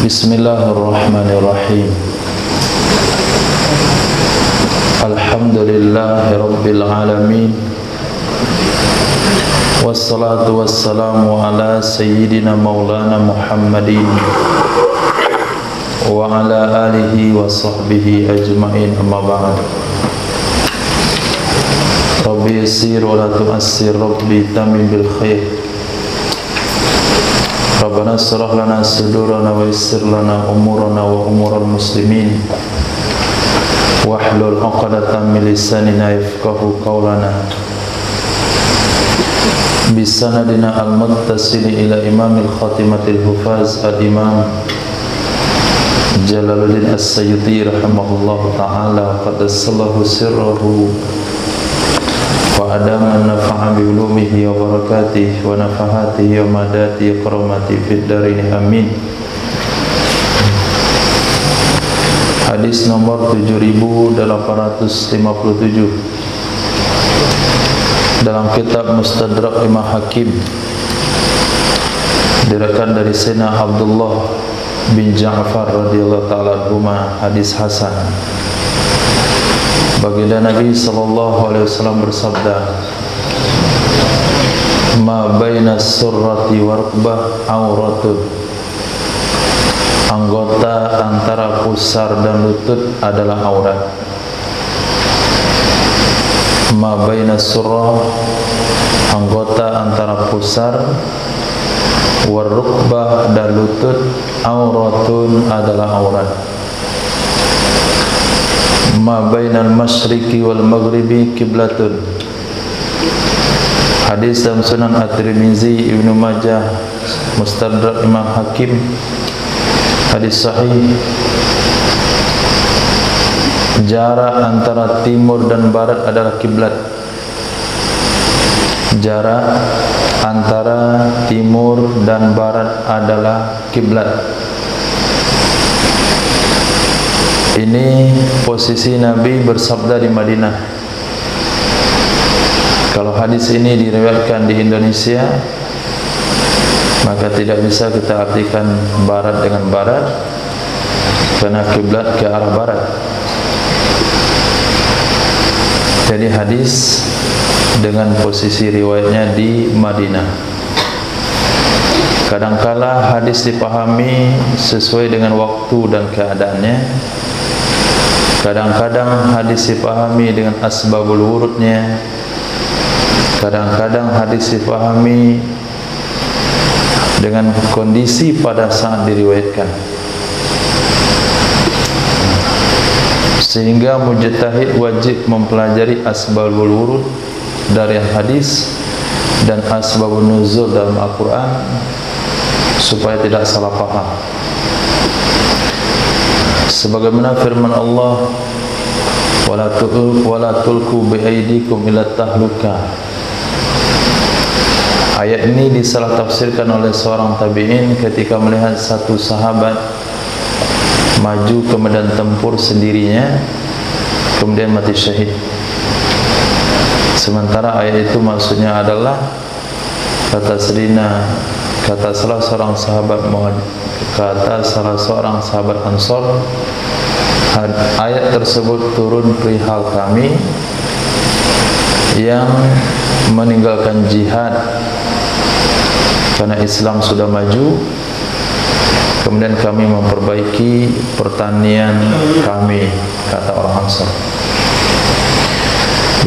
Bismillahirrahmanirrahim. Alhamdulillahi rabbil alamin. Wassalatu wassalamu ala sayyidina maulana Muhammadin wa ala alihi wa sahbihi ajma'in, amma ba'd. Rabbi yassir wa la tu'assir, Rabbi tamim bil khair. Rabbana syrah lana sudurana wa yassir lana umurana wa umural muslimin wahlul 'uqdatam min lisanina yafqahu qawlana. Bisanadina al-muttasil ila imamil khatimatil hufaz al-imam Jalaluddin As-Sayyuti rahimahullahu ta'ala, qaddasallahu sirrahu wa adama nafa'a bi ulumihi wa barakatihi wa nafahatihi wa madati karamati fid darini, amin. Hadis nomor 7857 dalam kitab Mustadrak Imam Hakim, diriwayatkan dari Sayyidina Abdullah bin Ja'far radhiyallahu ta'ala anhuma, hadis hasan. Baginda Nabi sallallahu alaihi wasallam bersabda, "Ma baina surrati wa rukbah auratun." Anggota antara pusar dan lutut adalah aurat. Ma baina surrah, anggota antara pusar, wa rukbah dan lutut, auratun adalah aurat. Ma bainal masyriqi wal maghribi qiblatun. Hadis dalam Sunan At-Tirmizi, Ibnu Majah, Mustadrak Imam Hakim, hadis sahih. Jarak antara timur dan barat adalah kiblat. Jarak antara timur dan barat adalah kiblat. Ini posisi Nabi bersabda di Madinah. Kalau hadis ini diriwayatkan di Indonesia, maka tidak bisa kita artikan barat dengan barat, karena kiblat ke arah barat. Jadi hadis dengan posisi riwayatnya di Madinah. Kadangkala hadis dipahami sesuai dengan waktu dan keadaannya. Kadang-kadang hadis dipahami dengan asbabul wurudnya. Kadang-kadang hadis dipahami dengan kondisi pada saat diriwayatkan. Sehingga mujtahid wajib mempelajari asbabul wurud dari hadis dan asbabun nuzul dalam Al-Quran supaya tidak salah paham. Sebagaimana firman Allah, wala tulku biaidikum ila tahluka. Ayat ini disalah tafsirkan oleh seorang tabi'in ketika melihat satu sahabat maju ke medan tempur sendirinya kemudian mati syahid. Sementara ayat itu maksudnya adalah kata salah seorang sahabat Ansor, ayat tersebut turun perihal kami yang meninggalkan jihad karena Islam sudah maju, kemudian kami memperbaiki pertanian kami, kata orang Ansor.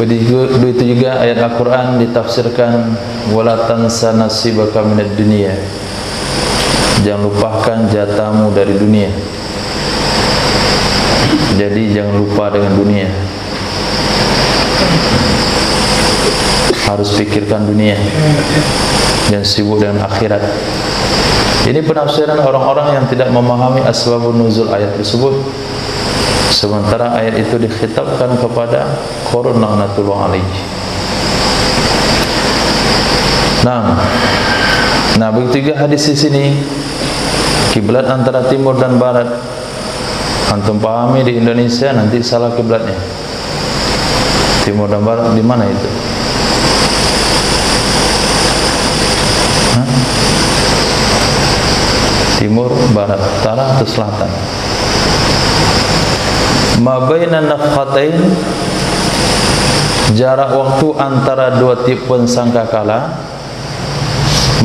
Begitu juga ayat Al-Quran ditafsirkan, wala tansa nasibaka minad dunya. Jangan lupakan jatahmu dari dunia. Jadi jangan lupa dengan dunia. Harus pikirkan dunia dan sibuk dengan akhirat. Ini penafsiran orang-orang yang tidak memahami asbabun nuzul ayat tersebut. Sementara ayat itu dikhitabkan kepada Qarun laknatullah alaihi. Nah, begitu juga hadis di sini, kiblat antara timur dan barat. Antum pahami di Indonesia, nanti salah kiblatnya. Timur dan barat di mana itu? timur, barat, utara atau selatan. Ma baina nafhatain, jarak waktu antara dua tiupan sangkakala.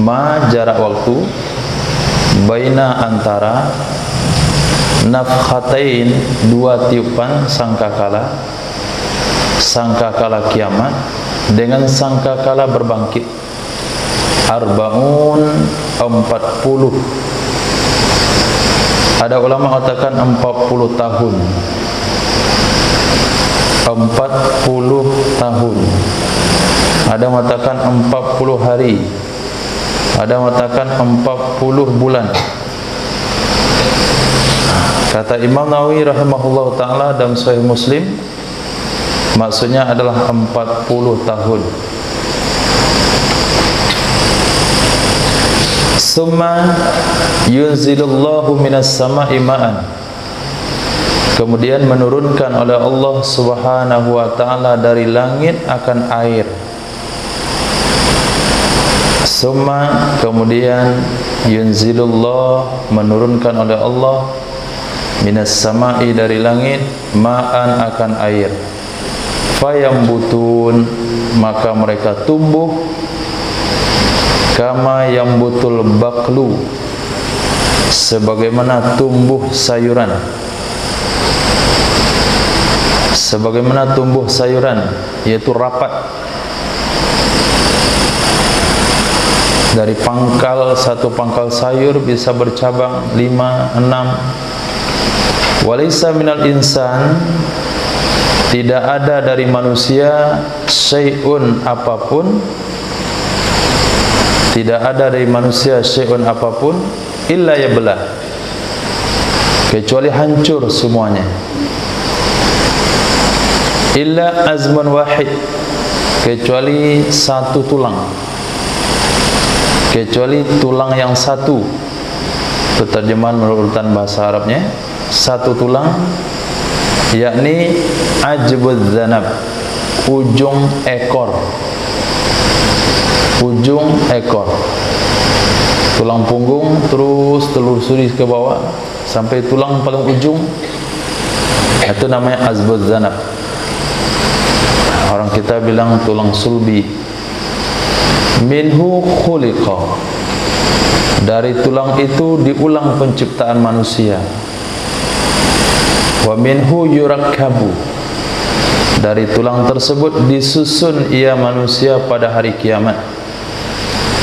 Ma jarak waktu, baina antara, nafhatain dua tiupan sangkakala, sangkakala kiamat dengan sangkakala berbangkit. Arbaun 40. Ada ulama katakan 40 tahun. 40 tahun. Ada mengatakan 40 hari. Ada mengatakan 40 bulan. Kata Imam Nawawi rahimahullah ta'ala dalam Sahih Muslim, maksudnya adalah 40 tahun. Summa yunzilullahu minas sama'i ma'an, kemudian menurunkan oleh Allah subhanahu wa ta'ala dari langit akan air. Summa, kemudian yunzilullah, menurunkan oleh Allah, minas sama'i, dari langit, ma'an, akan air. Fayambutun, maka mereka tumbuh, kama yambutul baklu, sebagaimana tumbuh sayuran. Sebagaimana tumbuh sayuran, yaitu rapat. Dari pangkal, satu pangkal sayur bisa bercabang 5, 6. Walaysa minal insan, tidak ada dari manusia, syai'un, apapun. Tidak ada dari manusia syai'un, apapun, illa yablah, kecuali hancur semuanya. Illa azmun wahid, kecuali satu tulang. Kecuali tulang yang satu. Itu terjemahan menurut urutan bahasa Arabnya. Satu tulang, yakni ajbuz zanab, ujung ekor. Ujung ekor, tulang punggung terus telusuri ke bawah sampai tulang paling ujung, itu namanya azbuz zanab. Orang kita bilang tulang sulbi. Minhu khuliqa, dari tulang itu diulang penciptaan manusia. Wa minhu yurakkabu, dari tulang tersebut disusun ia manusia pada hari kiamat.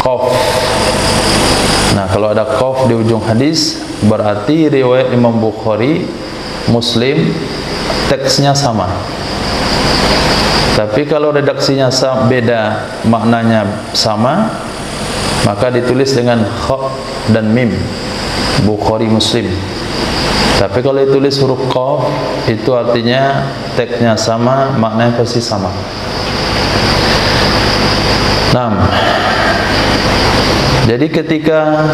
Qaf. Nah, kalau ada qaf di ujung hadis, berarti riwayat Imam Bukhari, Muslim, teksnya sama. Tapi kalau redaksinya beda, maknanya sama, maka ditulis dengan kha dan mim, Bukhari Muslim. Tapi kalau ditulis huruf qaf, itu artinya teksnya sama, maknanya pasti sama. Nah, jadi ketika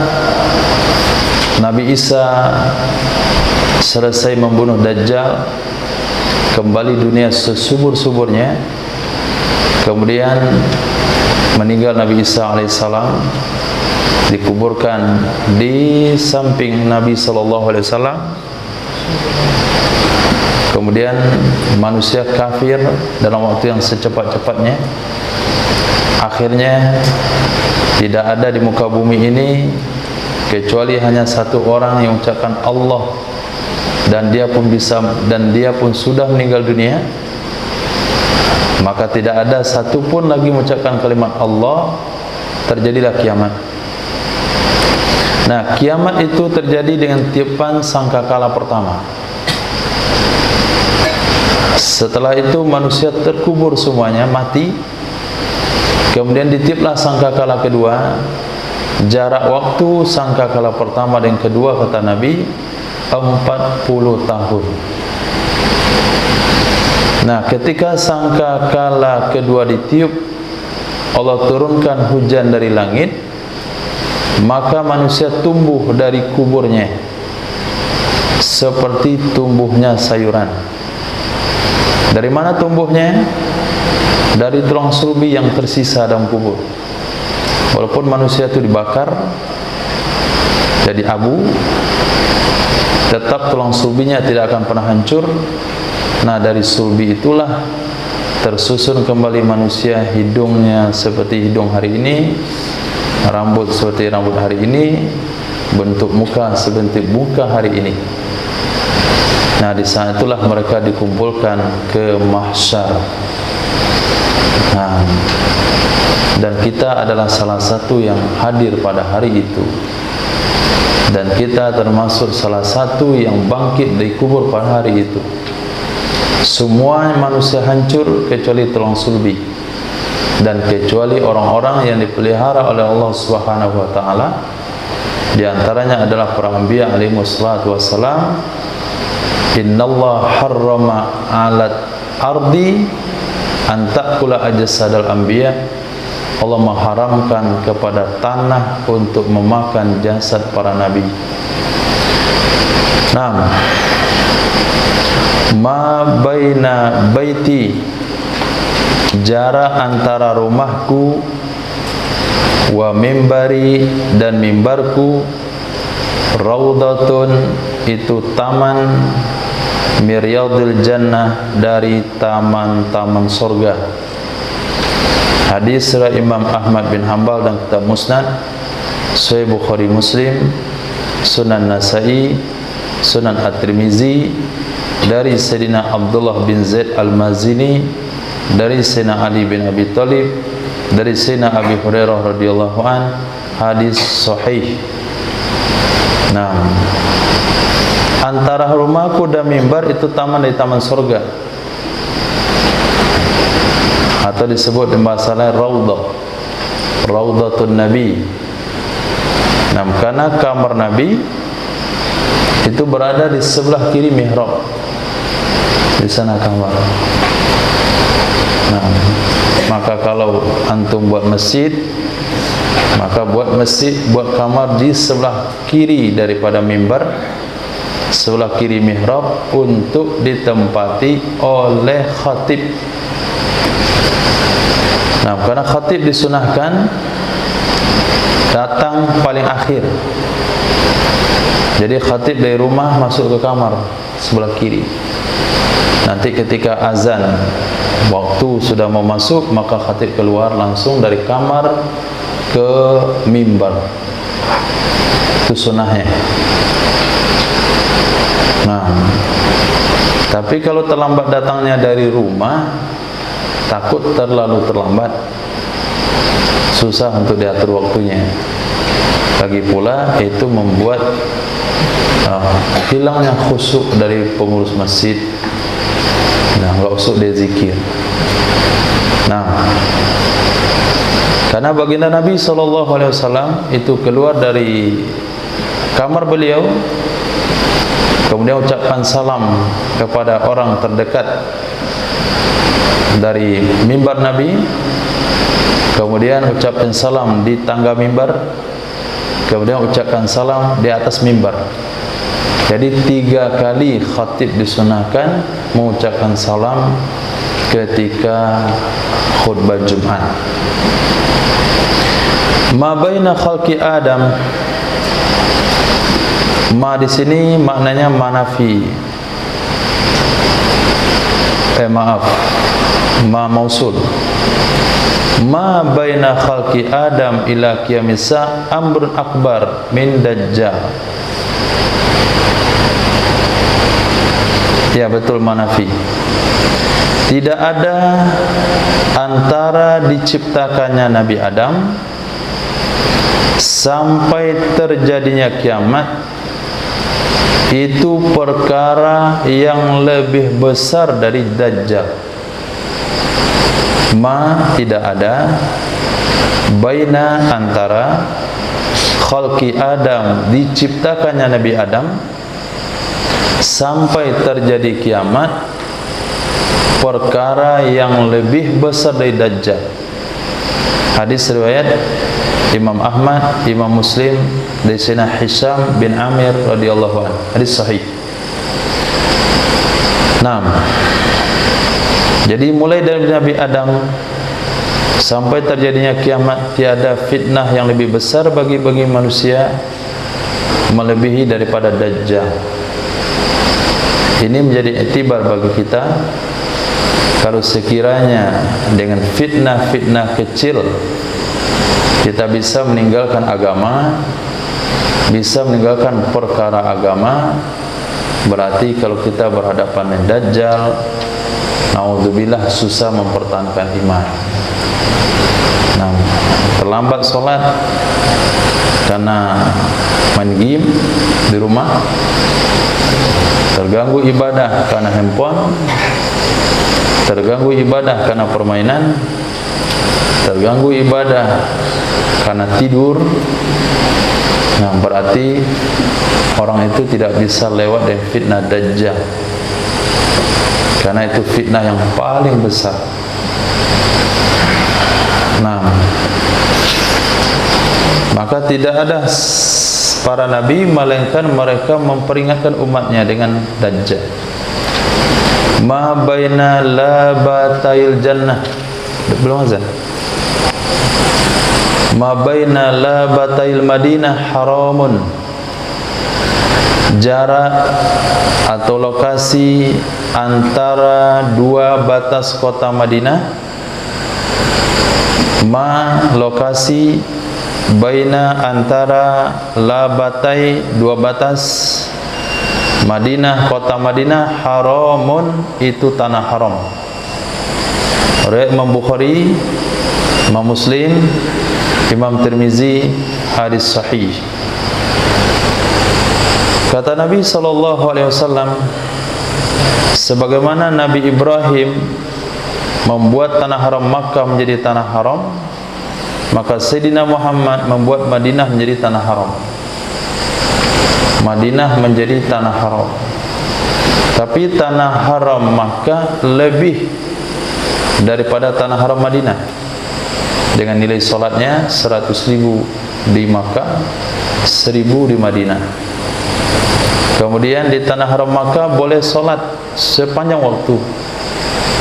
Nabi Isa selesai membunuh Dajjal, kembali dunia sesubur-suburnya, kemudian meninggal Nabi Isa alaihissalam, dikuburkan di samping Nabi sallallahu alaihi wasallam. Kemudian manusia kafir dalam waktu yang secepat-cepatnya. Akhirnya tidak ada di muka bumi ini kecuali hanya satu orang yang mengucapkan Allah, dan dia pun sudah meninggal dunia. Maka tidak ada satupun lagi mengucapkan kalimat Allah, terjadilah kiamat. Nah, kiamat itu terjadi dengan tiupan sangkakala pertama. Setelah itu manusia terkubur semuanya, mati. Kemudian ditiuplah sangkakala kedua. Jarak waktu sangkakala pertama dan kedua, kata Nabi, 40 tahun. Nah, ketika sangkakala kedua ditiup, Allah turunkan hujan dari langit, maka manusia tumbuh dari kuburnya seperti tumbuhnya sayuran. Dari mana tumbuhnya? Dari tulang sulbi yang tersisa dalam kubur. Walaupun manusia itu dibakar, Jadi abu tetap tulang sulbinya tidak akan pernah hancur. Nah, dari sulbi itulah tersusun kembali manusia, hidungnya seperti hidung hari ini, rambut seperti rambut hari ini, bentuk muka seperti muka hari ini. Nah, di saat itulah mereka dikumpulkan ke mahsyar. Nah, dan kita adalah salah satu yang hadir pada hari itu. Dan kita termasuk salah satu yang bangkit dari kubur pada hari itu. Semua manusia hancur kecuali tulang sulbi, dan kecuali orang-orang yang dipelihara oleh Allah Subhanahu wa taala. Di antaranya adalah para anbiya alaihi wassalatu wassalam. Innallaha harrama 'alal ardi an ta'kula ajsadal anbiya. Allah mengharamkan kepada tanah untuk memakan jasad para nabi. Naam. Ma baina baiti, jarak antara rumahku, wa mimbari, dan mimbarku, raudatun, itu taman, miryadil jannah, dari taman-taman surga. Hadis riwayat Imam Ahmad bin Hanbal dan kitab Musnad, Sahih Bukhari Muslim, Sunan Nasa'i, Sunan At-Tirmizi, dari Sayyidina Abdullah bin Zaid Al-Mazini, dari Sayyidina Ali bin Abi Thalib, dari Sayyidina Abi Hurairah radhiyallahu an, hadis sahih. Nah, antara rumahku dan mimbar itu taman dari taman surga, atau disebut di bahasa lain raudhah, raudhatun nabi. Nah, karena kamar Nabi itu berada di sebelah kiri mihrab, di sana kamar. Nah, maka kalau antum buat masjid, maka buat masjid, buat kamar di sebelah kiri daripada mimbar, sebelah kiri mihrab, untuk ditempati oleh khatib. Nah, karena khatib disunahkan datang paling akhir. Jadi khatib dari rumah masuk ke kamar sebelah kiri. Nanti ketika azan, waktu sudah mau masuk, maka khatib keluar langsung dari kamar ke mimbar. Itu sunnahnya. Nah, tapi kalau terlambat datangnya dari rumah, takut terlalu terlambat, susah untuk diatur waktunya. Lagi pula itu membuat hilangnya khusyuk dari pengurus masjid. Nah, enggak usuk dia zikir. Nah, karena baginda Nabi SAW itu keluar dari kamar beliau, kemudian ucapkan salam kepada orang terdekat dari mimbar Nabi, kemudian ucapkan salam di tangga mimbar, kemudian ucapkan salam di atas mimbar. Jadi 3 kali khatib disunahkan mengucapkan salam ketika khutbah Jumat. Ma baina khalqi Adam, ma di sini maknanya manafi. Maaf, ma mausul. Ma baina khalqi Adam ila qiyamisa amrun akbar min dajjal. Ya, betul, manafi. Tidak ada antara diciptakannya Nabi Adam sampai terjadinya kiamat itu perkara yang lebih besar dari Dajjal. Ma, tidak ada, baina, antara, khalqi Adam, diciptakannya Nabi Adam, sampai terjadi kiamat, perkara yang lebih besar dari Dajjal. Hadis riwayat Imam Ahmad, Imam Muslim, dari Sayyidina Hisham bin Amir radhiyallahu anhu. Hadis sahih. Nah, jadi mulai dari Nabi Adam sampai terjadinya kiamat, tiada fitnah yang lebih besar bagi manusia melebihi daripada Dajjal. Ini menjadi iktibar bagi kita. Kalau sekiranya dengan fitnah-fitnah kecil kita bisa meninggalkan agama, bisa meninggalkan perkara agama, berarti kalau kita berhadapan dengan Dajjal, naudzubillah, susah mempertahankan iman. Nah, terlambat sholat karena main game di rumah, terganggu ibadah karena handphone, terganggu ibadah karena permainan, terganggu ibadah karena tidur. Nah, berarti orang itu tidak bisa lewat dari fitnah Dajjal, karena itu fitnah yang paling besar. Nah, maka tidak ada para nabi melainkan mereka memperingatkan umatnya dengan Dajjal. Ma baina labatail jannah, belum azan. Ma baina labatail Madinah haramun. Jarak atau lokasi antara dua batas kota Madinah, lokasi baina antara labatai dua batas Madinah, kota Madinah, haramun, itu tanah haram. Riwayat Imam Bukhari, Imam Muslim, Imam Tirmizi, hadis sahih. Kata Nabi SAW, sebagaimana Nabi Ibrahim membuat tanah haram Makkah menjadi tanah haram, maka Sayyidina Muhammad membuat Madinah menjadi tanah haram. Madinah menjadi tanah haram. Tapi tanah haram Makkah lebih daripada tanah haram Madinah, dengan nilai solatnya 100.000 di Makkah, 1.000 di Madinah. Kemudian di tanah haram Makkah boleh solat sepanjang waktu,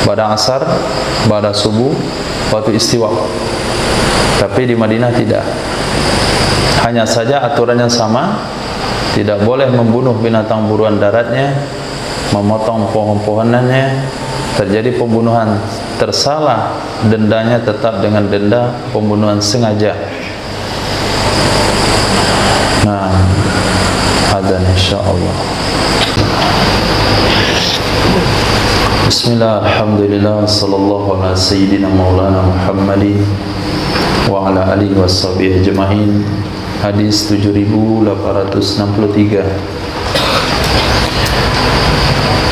pada asar, pada subuh, waktu istiwa. Tapi di Madinah tidak. Hanya saja aturannya sama, tidak boleh membunuh binatang buruan daratnya, memotong pohon-pohonannya. Terjadi pembunuhan tersalah, dendanya tetap dengan denda pembunuhan sengaja. Nah, adzan insyaallah. Bismillah, alhamdulillah, sallallahu ala sayyidina maulana Muhammadin wa ala alihi washabihi ajma'in. Hadis 7863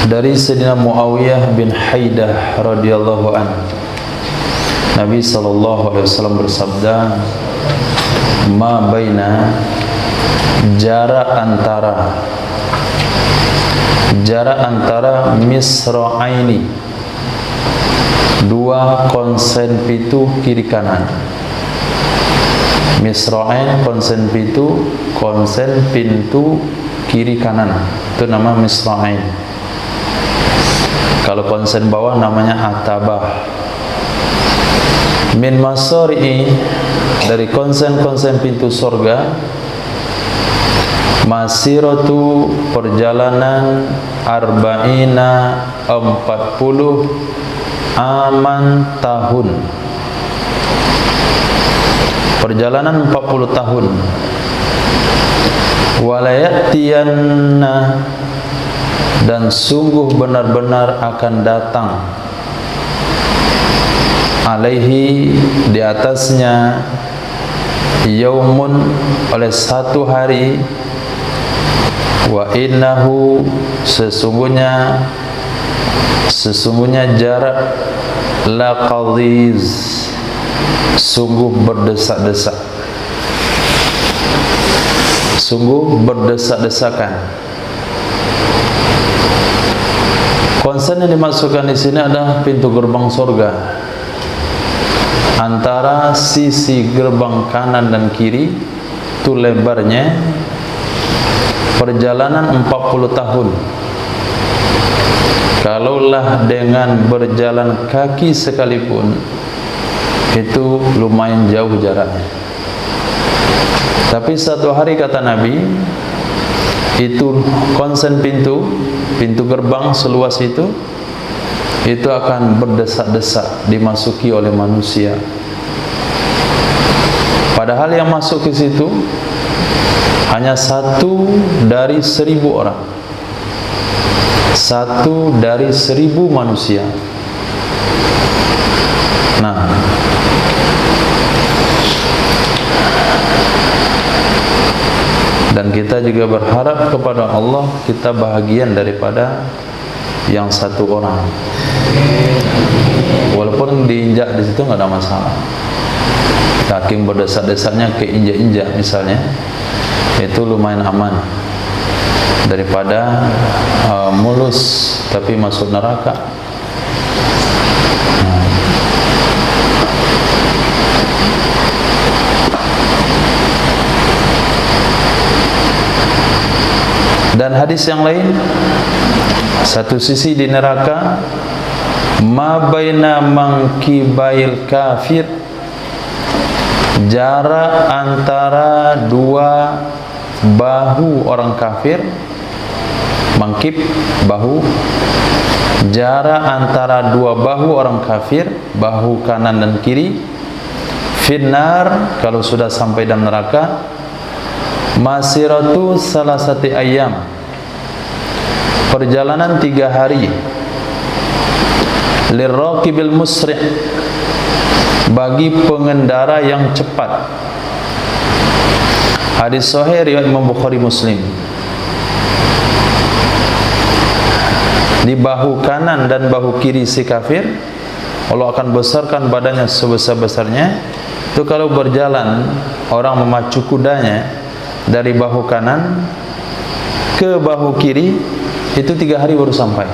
dari Sayyidina Muawiyah bin Haidah radhiyallahu an. Nabi sallallahu alaihi wasallam bersabda, ma baina, jarak antara misra'aini, dua konsen pintu kiri kanan. Misra'ain, konsen pintu kiri kanan, itu nama misra'ain. Kalau konsen bawah namanya atabah. Min masari'i, dari konsen pintu surga, masiratu, perjalanan, arba'ina, 40 aman, tahun. Perjalanan 40 tahun. Walayatiyanna, dan sungguh benar-benar akan datang, alaihi, di atasnya, yaumun, oleh satu hari, wa innahu, sesungguhnya jarak, laqadhiz, sungguh berdesak-desak, sungguh berdesak-desakan. Konsen yang dimasukkan di sini adalah pintu gerbang surga. Antara sisi gerbang kanan dan kiri itu lebarnya perjalanan 40 tahun. Kalaulah dengan berjalan kaki sekalipun, itu lumayan jauh jaraknya. Tapi satu hari, kata Nabi, itu konsen pintu gerbang seluas itu akan berdesak-desak dimasuki oleh manusia. Padahal yang masuk ke situ hanya 1 dari 1000 orang, 1 dari 1000 manusia. Nah, dan kita juga berharap kepada Allah kita bahagian daripada yang 1 orang. Walaupun diinjak di situ nggak ada masalah. Kaki berdesak-desaknya keinjak-injak misalnya, itu lumayan aman daripada mulus tapi masuk neraka. Dan hadis yang lain, satu sisi di neraka, ma baina mankibail kafir, jarak antara 2 bahu orang kafir, mangkib bahu, jarak antara 2 bahu orang kafir, bahu kanan dan kiri, finnar, kalau sudah sampai dalam neraka, masiratu salasati ayyam, perjalanan 3 hari, lirraqibil musri', bagi pengendara yang cepat. Hadis sahih riwayat Imam Bukhari Muslim. Di bahu kanan dan bahu kiri si kafir, Allah akan besarkan badannya sebesar-besarnya. Itu kalau berjalan orang memacu kudanya dari bahu kanan ke bahu kiri, itu 3 hari baru sampai.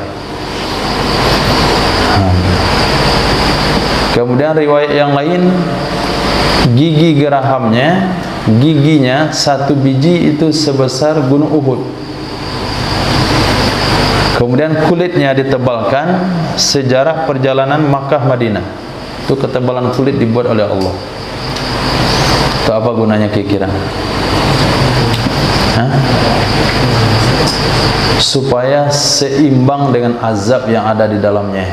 Kemudian riwayat yang lain, gigi gerahamnya, giginya 1 biji itu sebesar gunung Uhud. Kemudian kulitnya ditebalkan sejarah perjalanan Makkah Madinah. Itu ketebalan kulit dibuat oleh Allah. Itu apa gunanya kira-kira? Supaya seimbang dengan azab yang ada di dalamnya,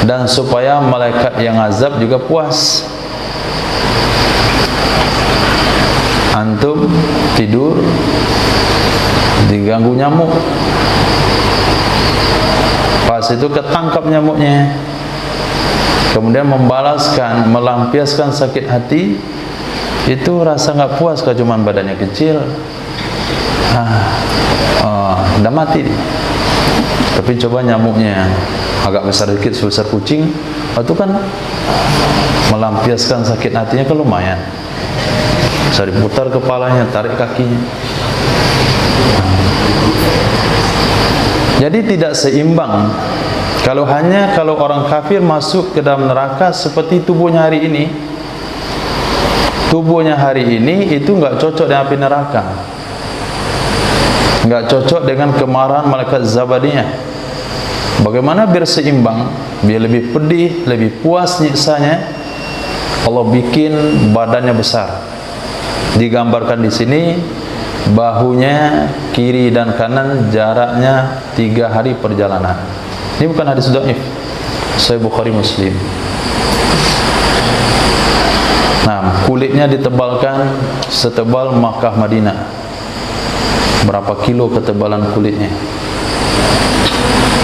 dan supaya malaikat yang azab juga puas. Antum tidur diganggu nyamuk, pas itu ketangkap nyamuknya, kemudian membalaskan, melampiaskan sakit hati, itu rasa nggak puas kalau cuma badannya kecil, udah mati. Tapi coba nyamuknya agak besar dikit, sebesar kucing, itu kan melampiaskan sakit hatinya kan lumayan. Bisa diputar kepalanya, tarik kakinya. Jadi tidak seimbang. Kalau orang kafir masuk ke dalam neraka seperti tubuhnya hari ini, tubuhnya hari ini itu nggak cocok dengan api neraka, nggak cocok dengan kemarahan malaikat Zabadiyah. Bagaimana biar seimbang, biar lebih pedih, lebih puas nyiksanya, Allah bikin badannya besar. Digambarkan di sini, bahunya kiri dan kanan jaraknya 3 hari perjalanan. Ini bukan hadis dhaif, Sahih Bukhari Muslim. Nah, kulitnya ditebalkan setebal Makkah Madinah. Berapa kilo ketebalan kulitnya?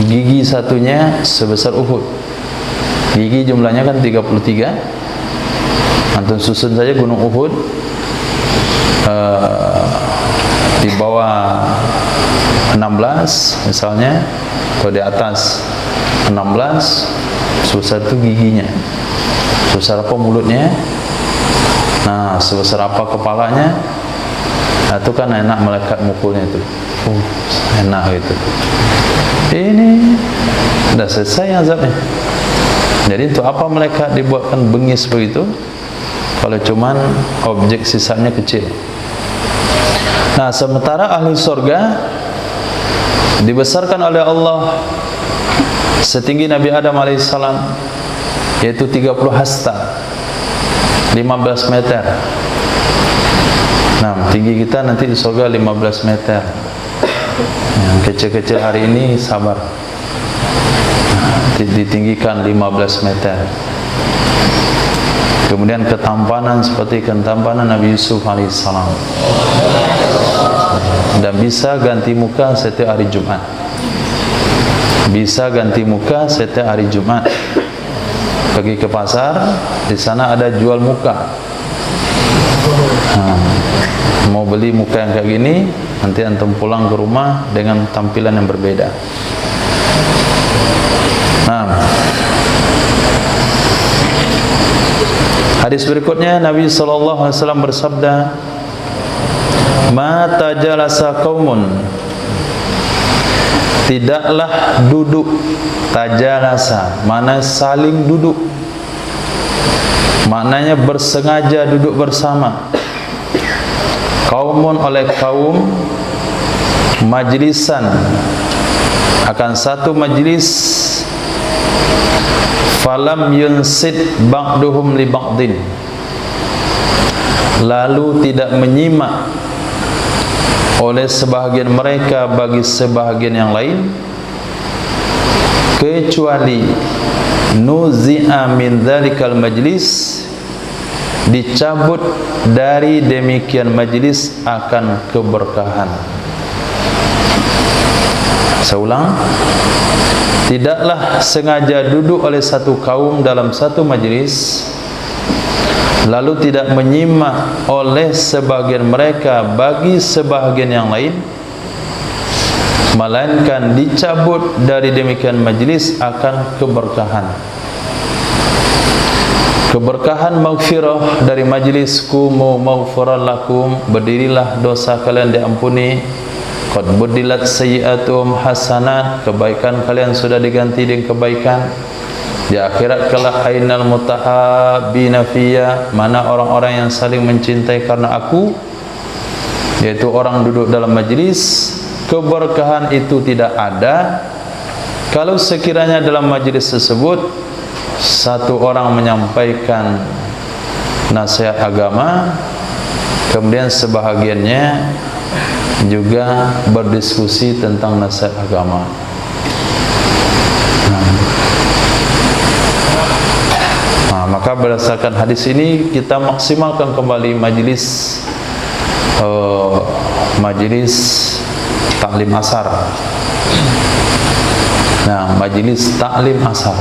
Gigi satunya sebesar Uhud. Gigi jumlahnya kan 33. Antum susun saja gunung Uhud, di bawah 16 misalnya, atau di atas 16, sebesar itu giginya. Sebesar apa mulutnya? Nah, sebesar apa kepalanya? Nah, itu kan enak malaikat mukulnya itu. Enak gitu. Ini sudah selesai azabnya. Jadi untuk apa malaikat dibuatkan bengis begitu kalau cuman objek sisanya kecil? Nah, sementara ahli surga dibesarkan oleh Allah setinggi Nabi Adam alaihissalam, yaitu 30 hasta, 15 meter. Nah, tinggi kita nanti di surga 15 meter. Yang kecil-kecil hari ini sabar, ditinggikan 15 meter. Kemudian ketampanan seperti ketampanan Nabi Yusuf alaihissalam, dan bisa ganti muka setiap hari Jumat. Bisa ganti muka setiap hari Jumat. Pergi ke pasar, di sana ada jual muka. Mau beli muka yang kayak gini, nanti antum pulang ke rumah dengan tampilan yang berbeda. Hadis berikutnya Nabi SAW bersabda, "Ma tajalasa qaumun," tidaklah duduk. Tajalasa mana saling duduk, maknanya bersengaja duduk bersama. Qaumun oleh kaum, majlisan akan satu majlis, falam yunsid ba'duhum li ba'din, lalu tidak menyimak oleh sebahagian mereka bagi sebahagian yang lain, kecuali nuzi'a min dzalikal majlis, dicabut dari demikian majlis akan keberkahan. Seulang, tidaklah sengaja duduk oleh satu kaum dalam satu majlis, lalu tidak menyimak oleh sebahagian mereka bagi sebahagian yang lain, melainkan dicabut dari demikian majlis akan keberkahan. Keberkahan maghfirah dari majlis, kumu maghfirah lakum, berdirilah dosa kalian diampuni, qad budilat sayyi'atum hasanat, kebaikan kalian sudah diganti dengan kebaikan. Di akhirat kelak, ainal mutahabbina fiyya, mana orang-orang yang saling mencintai karena aku, yaitu orang duduk dalam majlis. Keberkahan itu tidak ada kalau sekiranya dalam majlis tersebut satu orang menyampaikan nasihat agama, kemudian sebahagiannya juga berdiskusi tentang nasihat agama. Maka berdasarkan hadis ini kita maksimalkan kembali majlis taklim asar. Majlis taklim asar,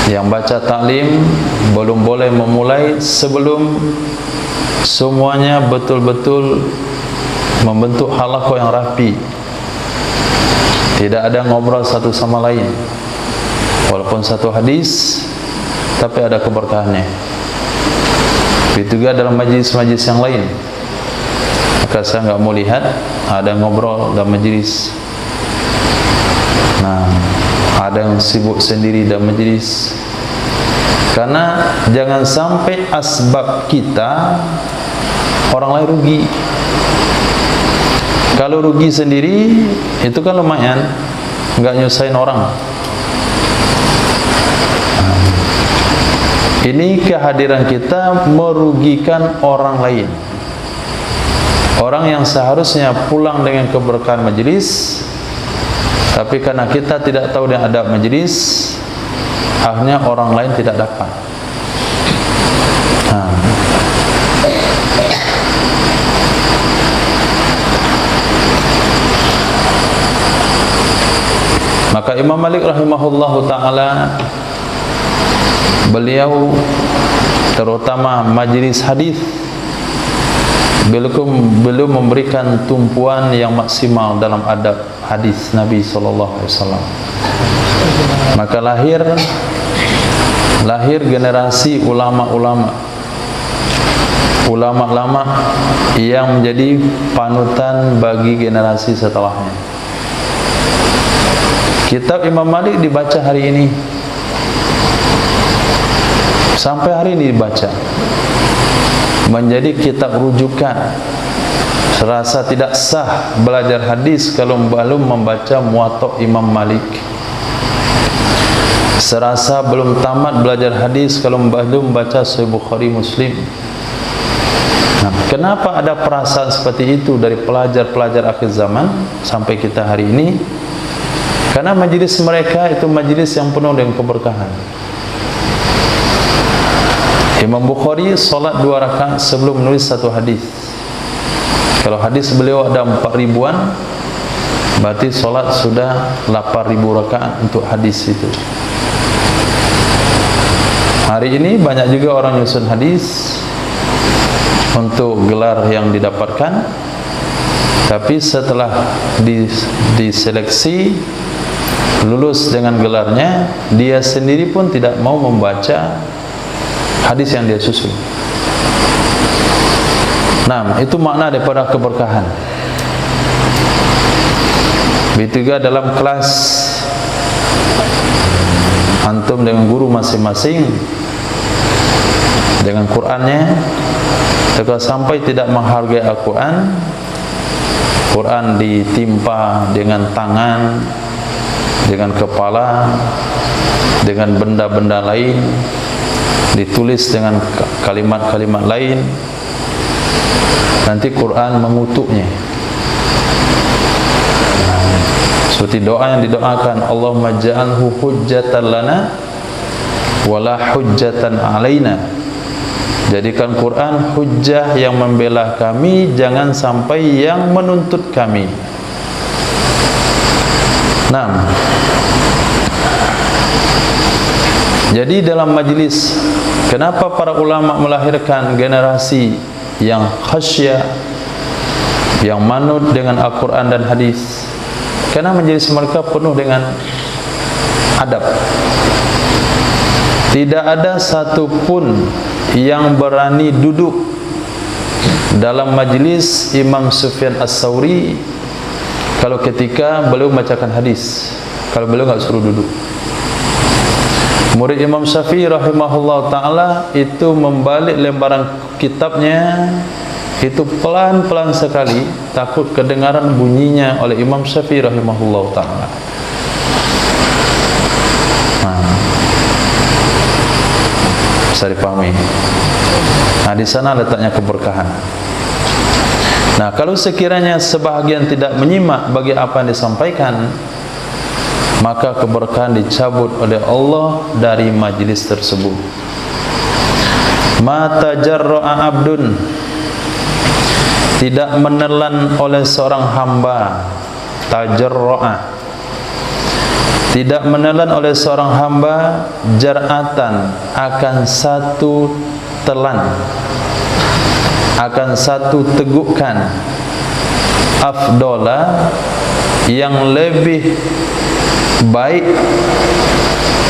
yang baca taklim belum boleh memulai sebelum semuanya betul-betul membentuk halaqah yang rapi. Tidak ada ngobrol satu sama lain, walaupun satu hadis, tapi ada keberkahannya. Begitu juga dalam majlis-majlis yang lain. Maka saya nggak mau lihat ada ngobrol dalam majlis. Ada yang sibuk sendiri dalam majlis. Karena jangan sampai asbab kita orang lain rugi. Kalau rugi sendiri itu kan lumayan, nggak nyusahin orang. Ini kehadiran kita merugikan orang lain. Orang yang seharusnya pulang dengan keberkahan majlis, tapi karena kita tidak tahu dengan adab majlis, akhirnya orang lain tidak dapat. Maka Imam Malik rahimahullahu ta'ala, beliau terutama majlis hadis, belum memberikan tumpuan yang maksimal dalam adab hadis Nabi SAW. Maka lahir generasi ulama-ulama yang menjadi panutan bagi generasi setelahnya. Kitab Imam Malik dibaca hari ini, sampai hari ini dibaca, menjadi kitab rujukan. Serasa tidak sah belajar hadis kalau belum membaca Muwatta Imam Malik. Serasa belum tamat belajar hadis kalau belum membaca Sahih Bukhari Muslim. Kenapa ada perasaan seperti itu dari pelajar-pelajar akhir zaman sampai kita hari ini? Karena majelis mereka itu majelis yang penuh dengan keberkahan. Imam Bukhari solat 2 rakaat sebelum menulis satu hadis. Kalau hadis beliau ada 4 ribuan, berarti solat sudah 8.000 rakaat untuk hadis itu. Hari ini banyak juga orang nyusun hadis untuk gelar yang didapatkan, tapi setelah diseleksi lulus dengan gelarnya, dia sendiri pun tidak mau membaca hadis yang dia susun. Nah, itu makna daripada keberkahan. Begitu juga dalam kelas antum dengan guru masing-masing dengan Qur'annya, kalau sampai tidak menghargai Al-Quran, Quran ditimpa dengan tangan, dengan kepala, dengan benda-benda lain, ditulis dengan kalimat-kalimat lain, nanti Quran mengutuknya. Seperti doa yang didoakan, Allahumma ja'alhu hujjatan lana wala hujjatan alaina. Jadikan Quran hujjah yang membela kami, jangan sampai yang menuntut kami. Nah, jadi dalam majlis, kenapa para ulama melahirkan generasi yang khasyah, yang manut dengan Al-Quran dan hadis? Karena majelis mereka penuh dengan adab. Tidak ada satupun yang berani duduk dalam majlis Imam Sufyan As-Sawri kalau ketika beliau membacakan hadis, kalau beliau enggak suruh duduk. Murid Imam Syafi'i rahimahullah ta'ala itu membalik lembaran kitabnya itu pelan-pelan sekali, takut kedengaran bunyinya oleh Imam Syafi'i rahimahullah ta'ala. Bisa dipahami. Nah, di sana letaknya keberkahan. Nah, kalau sekiranya sebahagian tidak menyimak bagi apa yang disampaikan, maka keberkahan dicabut oleh Allah dari majlis tersebut. Ma tajarra'a abdun, tidak menelan oleh seorang hamba. Tajarra'a, tidak menelan oleh seorang hamba jar'atan, akan satu telan, akan satu tegukan, afdola, yang lebih baik,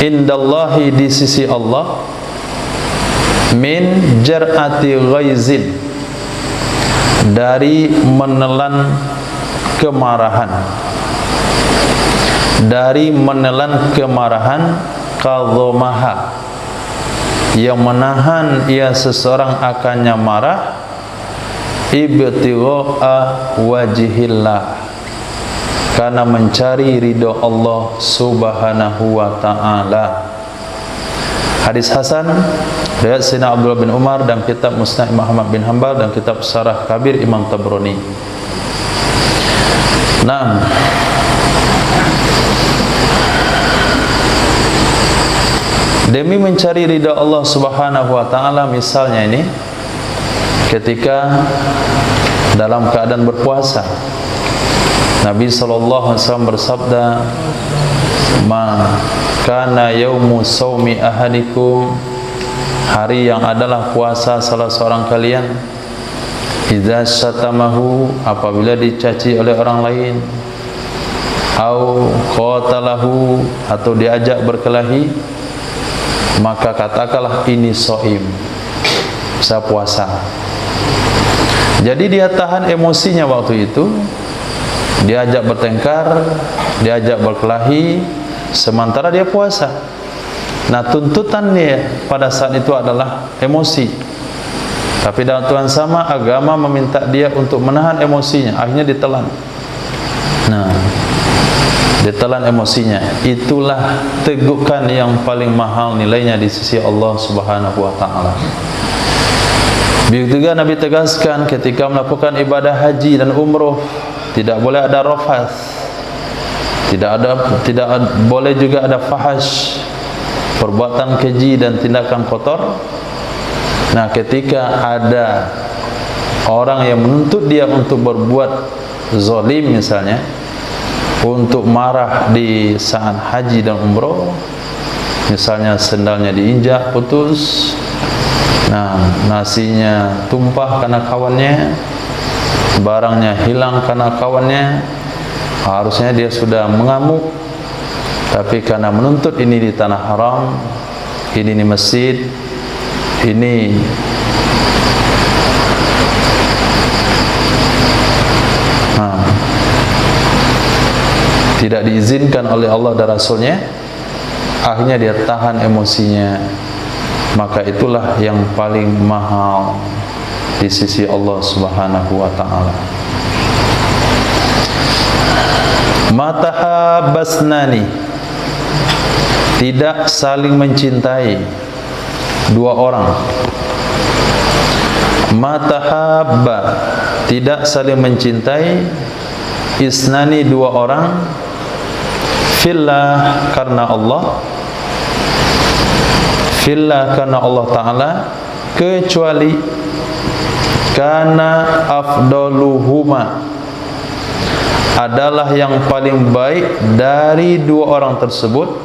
indallahi, di sisi Allah, min jar'ati ghaizin, dari menelan kemarahan, dari menelan kemarahan, kadhomaha, yang menahan ia seseorang akannya marah, ibtigha'a wajhillah, karena mencari ridho Allah subhanahu wa ta'ala. Hadis hasan riwayat Sayyidina Abdullah bin Umar dan kitab Musnad Muhammad bin Hanbal dan kitab Syarah Kabir Imam Tabrani. Nah, demi mencari ridha Allah subhanahu wa ta'ala, misalnya ini ketika dalam keadaan berpuasa, Nabi SAW bersabda, ma kana yaumu saumi ahadikum, hari yang adalah puasa salah seorang kalian, idza syatamahu, apabila dicaci oleh orang lain, au qatalahu, atau diajak berkelahi, maka katakanlah ini shaim, saya puasa. Jadi dia tahan emosinya waktu itu, diajak bertengkar, diajak berkelahi, sementara dia puasa. Nah, tuntutannya pada saat itu adalah emosi. Tapi dalam Tuhan sama, agama meminta dia untuk menahan emosinya, akhirnya ditelan. Nah, ditelan emosinya. Itulah tegukan yang paling mahal nilainya di sisi Allah subhanahu wa ta'ala. Begitu juga Nabi tegaskan ketika melakukan ibadah haji dan umroh tidak boleh ada rafath, tidak boleh juga ada fahash, perbuatan keji dan tindakan kotor. Nah, ketika ada orang yang menuntut dia untuk berbuat zalim misalnya, untuk marah di saat haji dan umroh, misalnya sendalnya diinjak putus, nah nasinya tumpah karena kawannya, barangnya hilang karena kawannya, harusnya dia sudah mengamuk, tapi karena menuntut ini di tanah haram, ini di masjid, ini tidak diizinkan oleh Allah dan Rasulnya, akhirnya dia tahan emosinya, maka itulah yang paling mahal di sisi Allah Subhanahu wa ta'ala. Matahabbasnani, tidak saling mencintai dua orang. Matahabba, tidak saling mencintai, isnani, dua orang, fillah, karena Allah, fillah, karena Allah Ta'ala, kecuali kana afdaluhuma, adalah yang paling baik dari dua orang tersebut,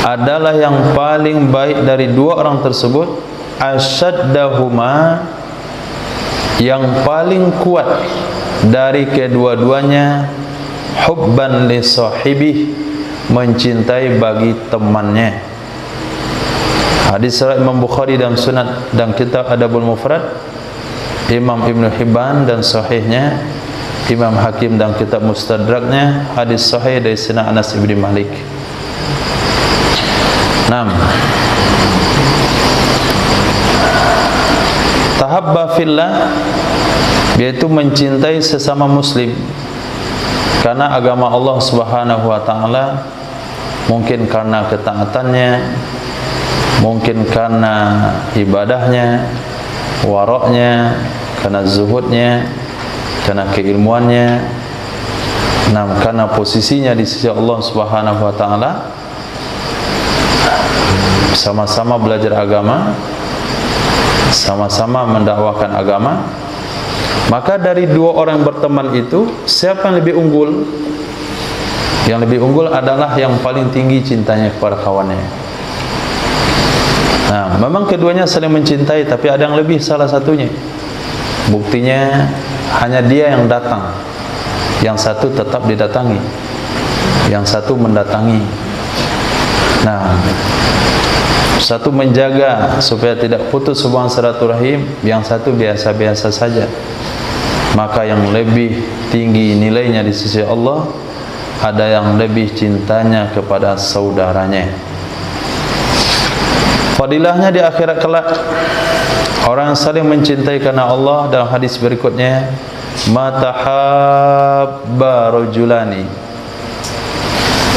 adalah yang paling baik dari dua orang tersebut, asyaddahuma, yang paling kuat dari kedua-duanya, hubban li sahibih, mencintai bagi temannya. Hadis riwayat Imam Bukhari dan Sunan dan kitab Adabul Mufrad, Imam Ibn Hibban dan sahihnya, Imam Hakim dan kitab Mustadraknya, hadis sahih dari Sayyidina Anas bin Malik. 6. Tahabba fillah, yaitu mencintai sesama muslim karena agama Allah Subhanahu wa ta'ala, mungkin karena ketaatannya, mungkin karena ibadahnya, waraknya, karena zuhudnya, karena keilmuannya, karena posisinya di sisi Allah Subhanahu wa ta'ala, sama-sama belajar agama, sama-sama mendakwakan agama. Maka dari dua orang yang berteman itu, siapa yang lebih unggul? Yang lebih unggul adalah yang paling tinggi cintanya kepada kawannya. Nah, memang keduanya saling mencintai, tapi ada yang lebih salah satunya. Buktinya hanya dia yang datang, yang satu tetap didatangi, yang satu mendatangi. Nah, satu menjaga supaya tidak putus hubungan silaturahim, yang satu biasa-biasa saja. Maka yang lebih tinggi nilainya di sisi Allah, ada yang lebih cintanya kepada saudaranya. Fadilahnya di akhirat kelak, orang yang saling mencintai karena Allah, dalam hadis berikutnya, matahabba rajulani,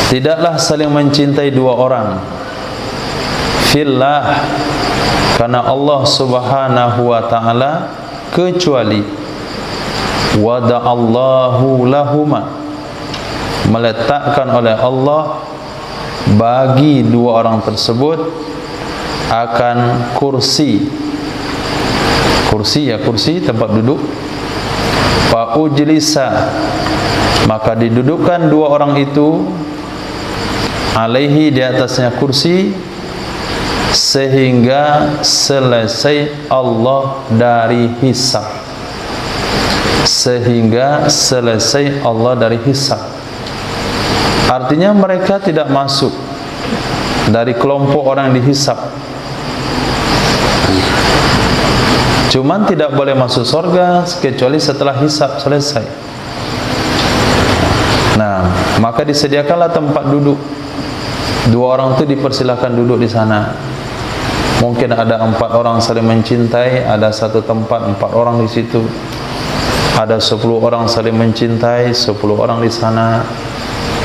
tidaklah saling mencintai dua orang, fillah, karena Allah Subhanahu wa ta'ala, kecuali wada'allahu lahuma, meletakkan oleh Allah bagi dua orang tersebut akan kursi, ya kursi tempat duduk, fa ujlisa, maka didudukkan dua orang itu, alaihi, di atasnya kursi, sehingga selesai Allah dari hisab, sehingga selesai Allah dari hisab. Artinya mereka tidak masuk dari kelompok orang yang dihisab, cuman tidak boleh masuk surga kecuali setelah hisab selesai. Nah, maka disediakanlah tempat duduk, dua orang itu dipersilakan duduk di sana. Mungkin ada 4 orang saling mencintai, ada satu tempat 4 orang di situ. Ada 10 orang saling mencintai, 10 orang di sana.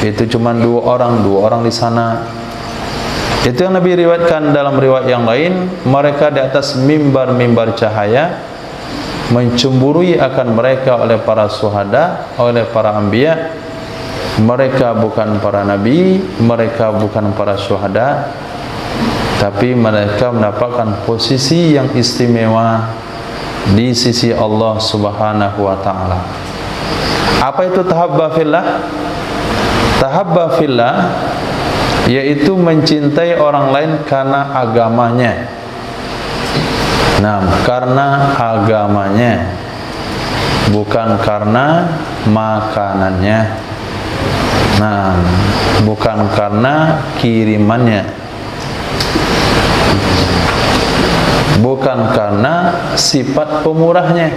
Itu cuma 2 orang di sana. Itu yang Nabi riwayatkan dalam riwayat yang lain, mereka di atas mimbar-mimbar cahaya mencemburui akan mereka oleh para syuhada, oleh para anbiya. Mereka bukan para nabi, mereka bukan para syuhada, tapi mereka mendapatkan posisi yang istimewa di sisi Allah Subhanahu wa taala. Apa itu tahabba fillah? Tahabba fillah yaitu mencintai orang lain karena agamanya. Nah, karena agamanya, bukan karena makanannya. Nah, bukan karena kirimannya, bukan karena sifat pemurahnya.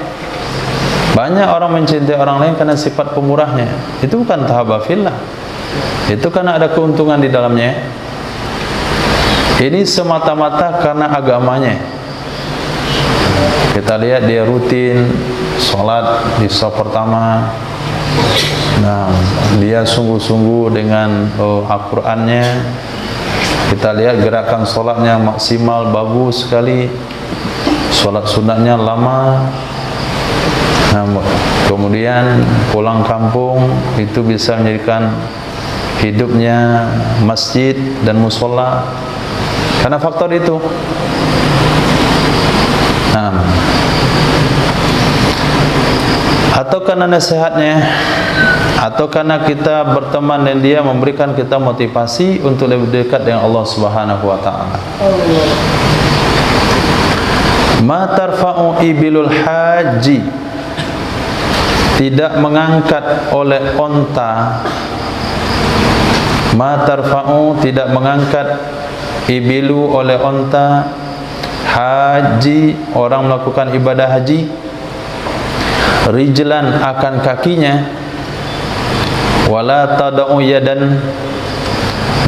Banyak orang mencintai orang lain karena sifat pemurahnya. Itu bukan tahabba fillah. Itu karena ada keuntungan di dalamnya. Ini semata-mata karena agamanya. Kita lihat dia rutin sholat di saf pertama. Nah, dia sungguh-sungguh dengan Al-Qur'annya. Kita lihat gerakan sholatnya maksimal, bagus sekali. Sholat sunatnya lama. Nah, kemudian pulang kampung itu bisa menjadikan hidupnya masjid dan musola karena faktor itu. Nah, atau karena nasihatnya, atau karena kita berteman dengan dia memberikan kita motivasi untuk lebih dekat dengan Allah Subhanahu wa taala. Ma tarfa'u ibilul haji, tidak mengangkat oleh onta. Ma tarfa'u, tidak mengangkat, ibilu, oleh onta, haji, orang melakukan ibadah haji, rijlan, akan kakinya, wala tada'u yadan,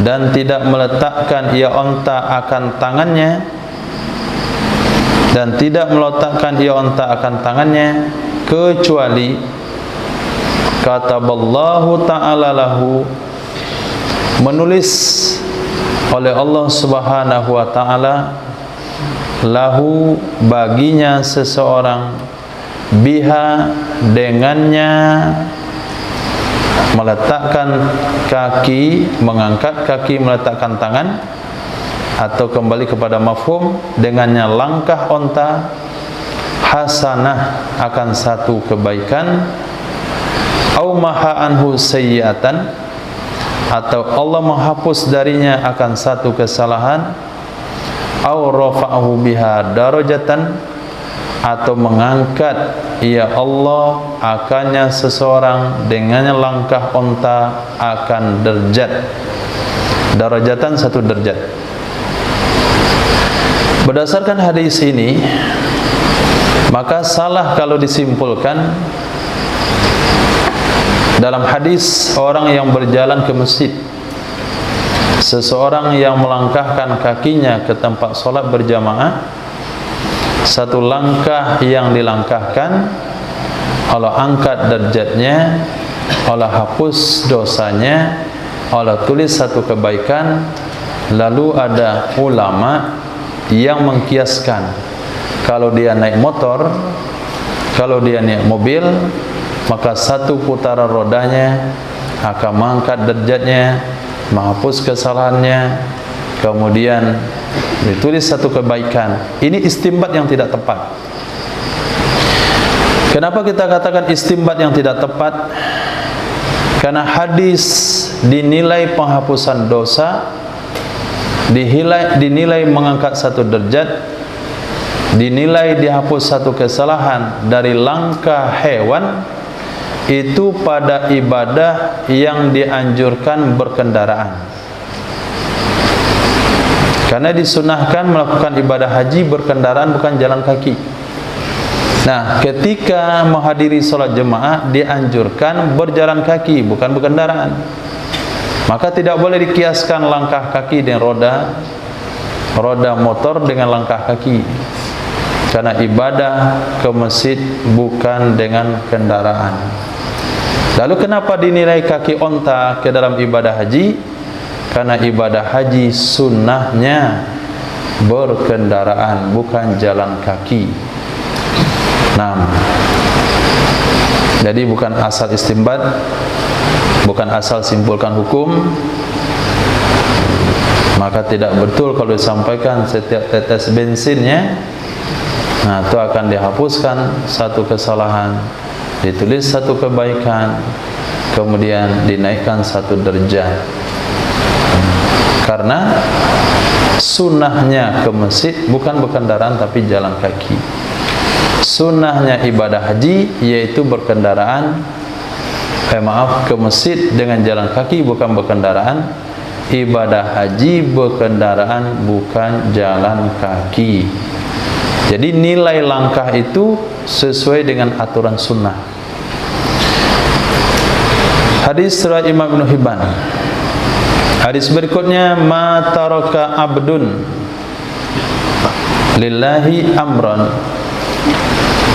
dan tidak meletakkan ia onta akan tangannya, dan tidak meletakkan ia onta akan tangannya, kecuali kataballahu ta'ala lahu, menulis oleh Allah Subhanahu wa taala, lahu, baginya seseorang, biha, dengannya, meletakkan kaki, mengangkat kaki, meletakkan tangan, atau kembali kepada mafhum, dengannya langkah onta, hasanah, akan satu kebaikan, au maha anhu sayyi'atan, atau Allah menghapus darinya akan satu kesalahan, au rafa'ahu biha darajatan, atau mengangkat ya Allah akannya seseorang dengannya langkah onta akan derajat. Darajatan, satu derajat. Berdasarkan hadis ini, maka salah kalau disimpulkan dalam hadis orang yang berjalan ke masjid, seseorang yang melangkahkan kakinya ke tempat sholat berjamaah, satu langkah yang dilangkahkan Allah angkat derajatnya, Allah hapus dosanya, Allah tulis satu kebaikan. Lalu ada ulama yang mengkiaskan, kalau dia naik motor, kalau dia naik mobil, maka satu putaran rodanya akan mengangkat derajatnya, menghapus kesalahannya, kemudian ditulis satu kebaikan. Ini istimbat yang tidak tepat. Kenapa kita katakan istimbat yang tidak tepat? Karena hadis dinilai penghapusan dosa, dinilai mengangkat satu derajat, dinilai dihapus satu kesalahan dari langkah hewan, itu pada ibadah yang dianjurkan berkendaraan. Karena disunahkan melakukan ibadah haji berkendaraan, bukan jalan kaki. Nah, ketika menghadiri sholat jemaah dianjurkan berjalan kaki, bukan berkendaraan. Maka tidak boleh dikiaskan langkah kaki dengan roda motor dengan langkah kaki. Karena ibadah ke masjid bukan dengan kendaraan. Lalu kenapa dinilai kaki onta ke dalam ibadah haji? Karena ibadah haji sunnahnya berkendaraan, bukan jalan kaki. Nah, jadi bukan asal istinbat, bukan asal simpulkan hukum. Maka tidak betul kalau disampaikan setiap tetes bensinnya, nah itu akan dihapuskan satu kesalahan, ditulis satu kebaikan, kemudian dinaikkan satu derajat. Karena sunnahnya ke masjid bukan berkendaraan tapi jalan kaki. Sunnahnya ibadah haji yaitu berkendaraan, ke masjid dengan jalan kaki, bukan berkendaraan. Ibadah haji berkendaraan, bukan jalan kaki. Jadi nilai langkah itu sesuai dengan aturan sunnah. Hadis riwayat Imam Ibnu Hibban. Hadis berikutnya, ma taraka abdun lillahi amran.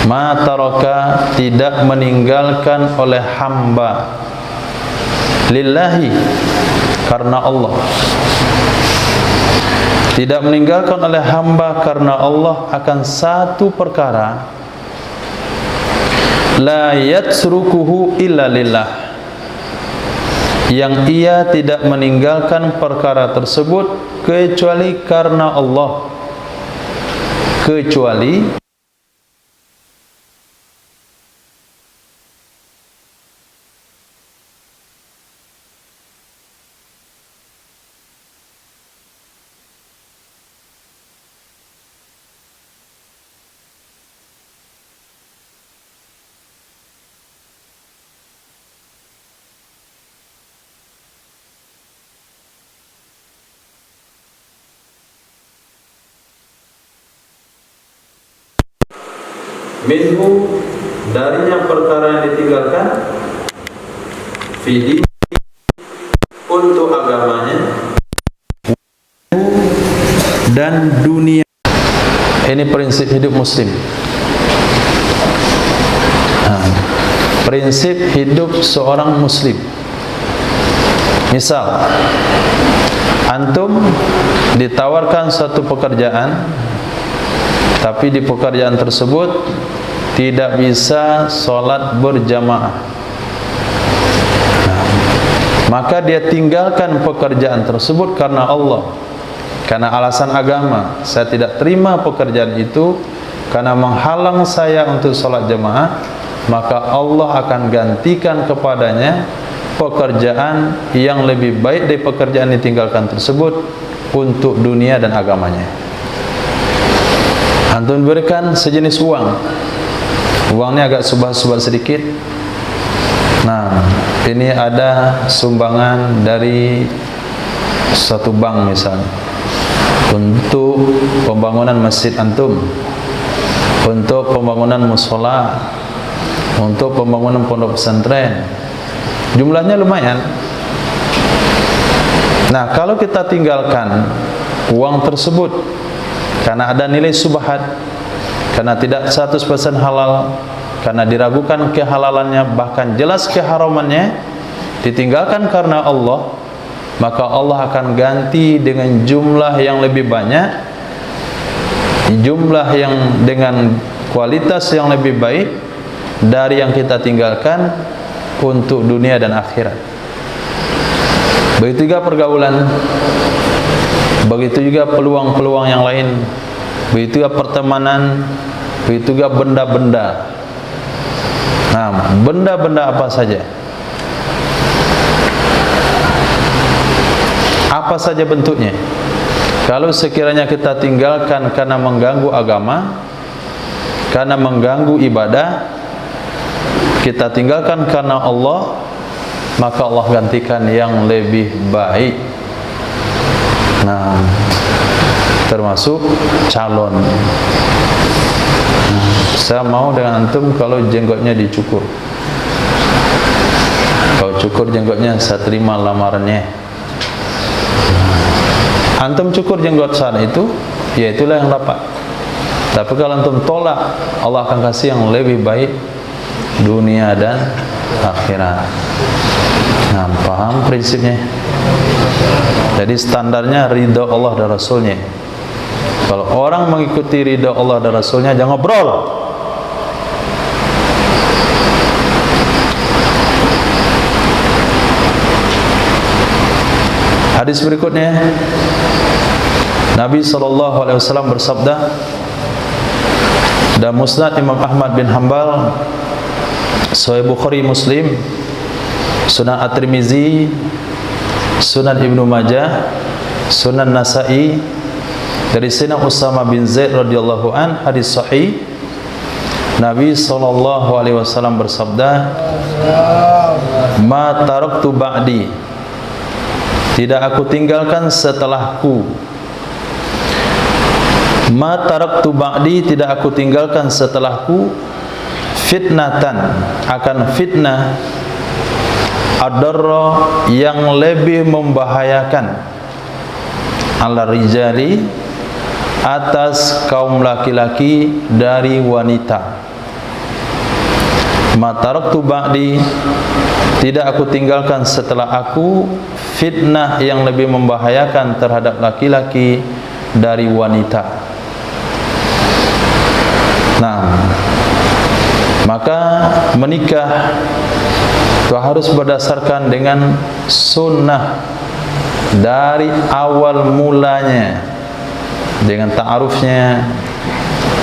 Ma taraka, tidak meninggalkan oleh hamba, lillahi, karena Allah. Tidak meninggalkan oleh hamba karena Allah akan satu perkara, la yatsrukuhu illa lillah, yang ia tidak meninggalkan perkara tersebut kecuali karena Allah, kecuali minhu, darinya perkara yang ditinggalkan, fidi, untuk agamanya, dan dunia. Ini prinsip hidup muslim. Prinsip hidup seorang muslim. Misal, antum ditawarkan satu pekerjaan, tapi di pekerjaan tersebut tidak bisa sholat berjamaah. Maka dia tinggalkan pekerjaan tersebut karena Allah, karena alasan agama. Saya tidak terima pekerjaan itu karena menghalang saya untuk sholat jamaah. Maka Allah akan gantikan kepadanya pekerjaan yang lebih baik dari pekerjaan yang ditinggalkan tersebut untuk dunia dan agamanya. Antum berikan sejenis uang, uangnya agak subah-subah sedikit. Nah, ini ada sumbangan dari satu bank misalnya, untuk pembangunan masjid antum, untuk pembangunan mushola, untuk pembangunan pondok pesantren. Jumlahnya lumayan. Nah, kalau kita tinggalkan uang tersebut karena ada nilai subhat, karena tidak 100% halal, karena diragukan kehalalannya, bahkan jelas keharamannya, ditinggalkan karena Allah, maka Allah akan ganti dengan jumlah yang lebih banyak, jumlah yang dengan kualitas yang lebih baik dari yang kita tinggalkan untuk dunia dan akhirat. Begitu juga pergaulan, begitu juga peluang-peluang yang lain, begitu juga pertemanan, begitu juga benda-benda. Nah, benda-benda apa saja? Apa saja bentuknya? Kalau sekiranya kita tinggalkan karena mengganggu agama, karena mengganggu ibadah, kita tinggalkan karena Allah, maka Allah gantikan yang lebih baik. Nah, termasuk calon. Saya mau dengan antum kalau jenggotnya dicukur. Kalau cukur jenggotnya, saya terima lamarannya. Antum cukur jenggot saat itu, ya itulah yang dapat. Tapi kalau antum tolak, Allah akan kasih yang lebih baik dunia dan akhirat. Nah, paham prinsipnya? Jadi standarnya ridha Allah dan Rasulnya. Kalau orang mengikuti ridha Allah dan Rasulnya, jangan ngobrol. Hadis berikutnya, Nabi SAW bersabda, dan Musnad Imam Ahmad bin Hanbal, Sahih Bukhari, Muslim, Sunan At-Tirmizi, Sunan Ibnu Majah, Sunan Nasa'i, dari Sayyidina Usama bin Zaid radhiyallahu an, hadis sahih, Nabi SAW bersabda, ma taraktu ba'di, tidak aku tinggalkan setelahku. Ma taraktu ba'di, tidak aku tinggalkan setelahku, fitnatan, akan fitnah, adarra, yang lebih membahayakan, ala rijali, atas kaum laki-laki dari wanita. Ma taraktu ba'di, tidak aku tinggalkan setelah aku, fitnah yang lebih membahayakan terhadap laki-laki dari wanita. Nah, maka menikah itu harus berdasarkan dengan sunnah dari awal mulanya, dengan ta'arufnya,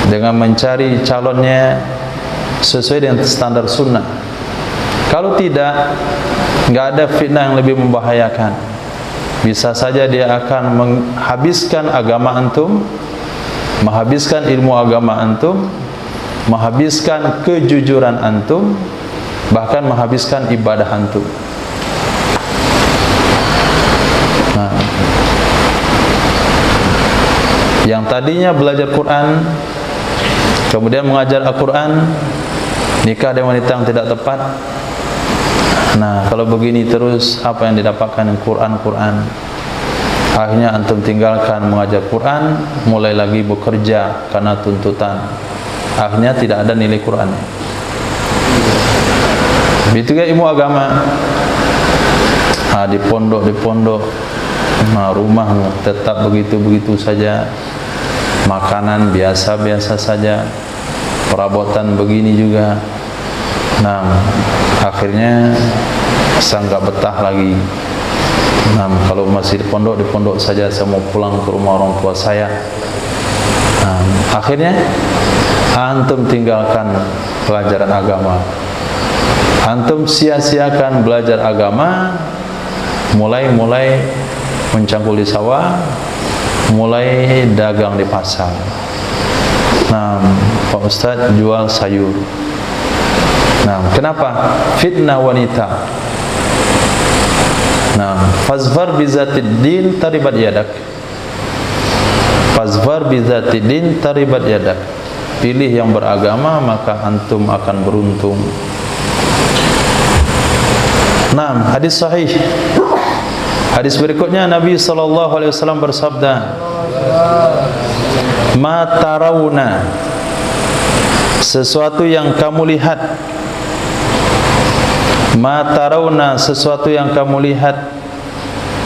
dengan mencari calonnya sesuai dengan standar sunnah. Kalau tidak, nggak ada fitnah yang lebih membahayakan. Bisa saja dia akan menghabiskan agama antum, menghabiskan ilmu agama antum, menghabiskan kejujuran antum, bahkan menghabiskan ibadah antum. Nah, yang tadinya belajar Quran, kemudian mengajar Al-Quran, nikah dengan wanita yang tidak tepat. Nah, kalau begini terus, apa yang didapatkan dengan Quran? Akhirnya antum tinggalkan mengajar Quran, mulai lagi bekerja karena tuntutan. Akhirnya tidak ada nilai Quran. Begitu juga ilmu agama. Di pondok, nah, rumah tetap begitu-begitu saja, makanan biasa-biasa saja, perabotan begini juga. Nah, akhirnya saya nggak betah lagi. Nah, kalau masih di pondok saja, saya mau pulang ke rumah orang tua saya. Nah, akhirnya antum tinggalkan pelajaran agama, antum sia-siakan belajar agama, mulai mencangkul di sawah, mulai dagang di pasar. Nah, Pak Ustadz jual sayur. Nah, kenapa? Fitnah wanita. Nah, fazfar bizatid din taribat yadak. Fazfar bizatid din taribat yadak. Pilih yang beragama, maka antum akan beruntung. Nah, hadis sahih. Hadis berikutnya, Nabi SAW bersabda, ma tarawna, sesuatu yang kamu lihat, ma tarawna, sesuatu yang kamu lihat,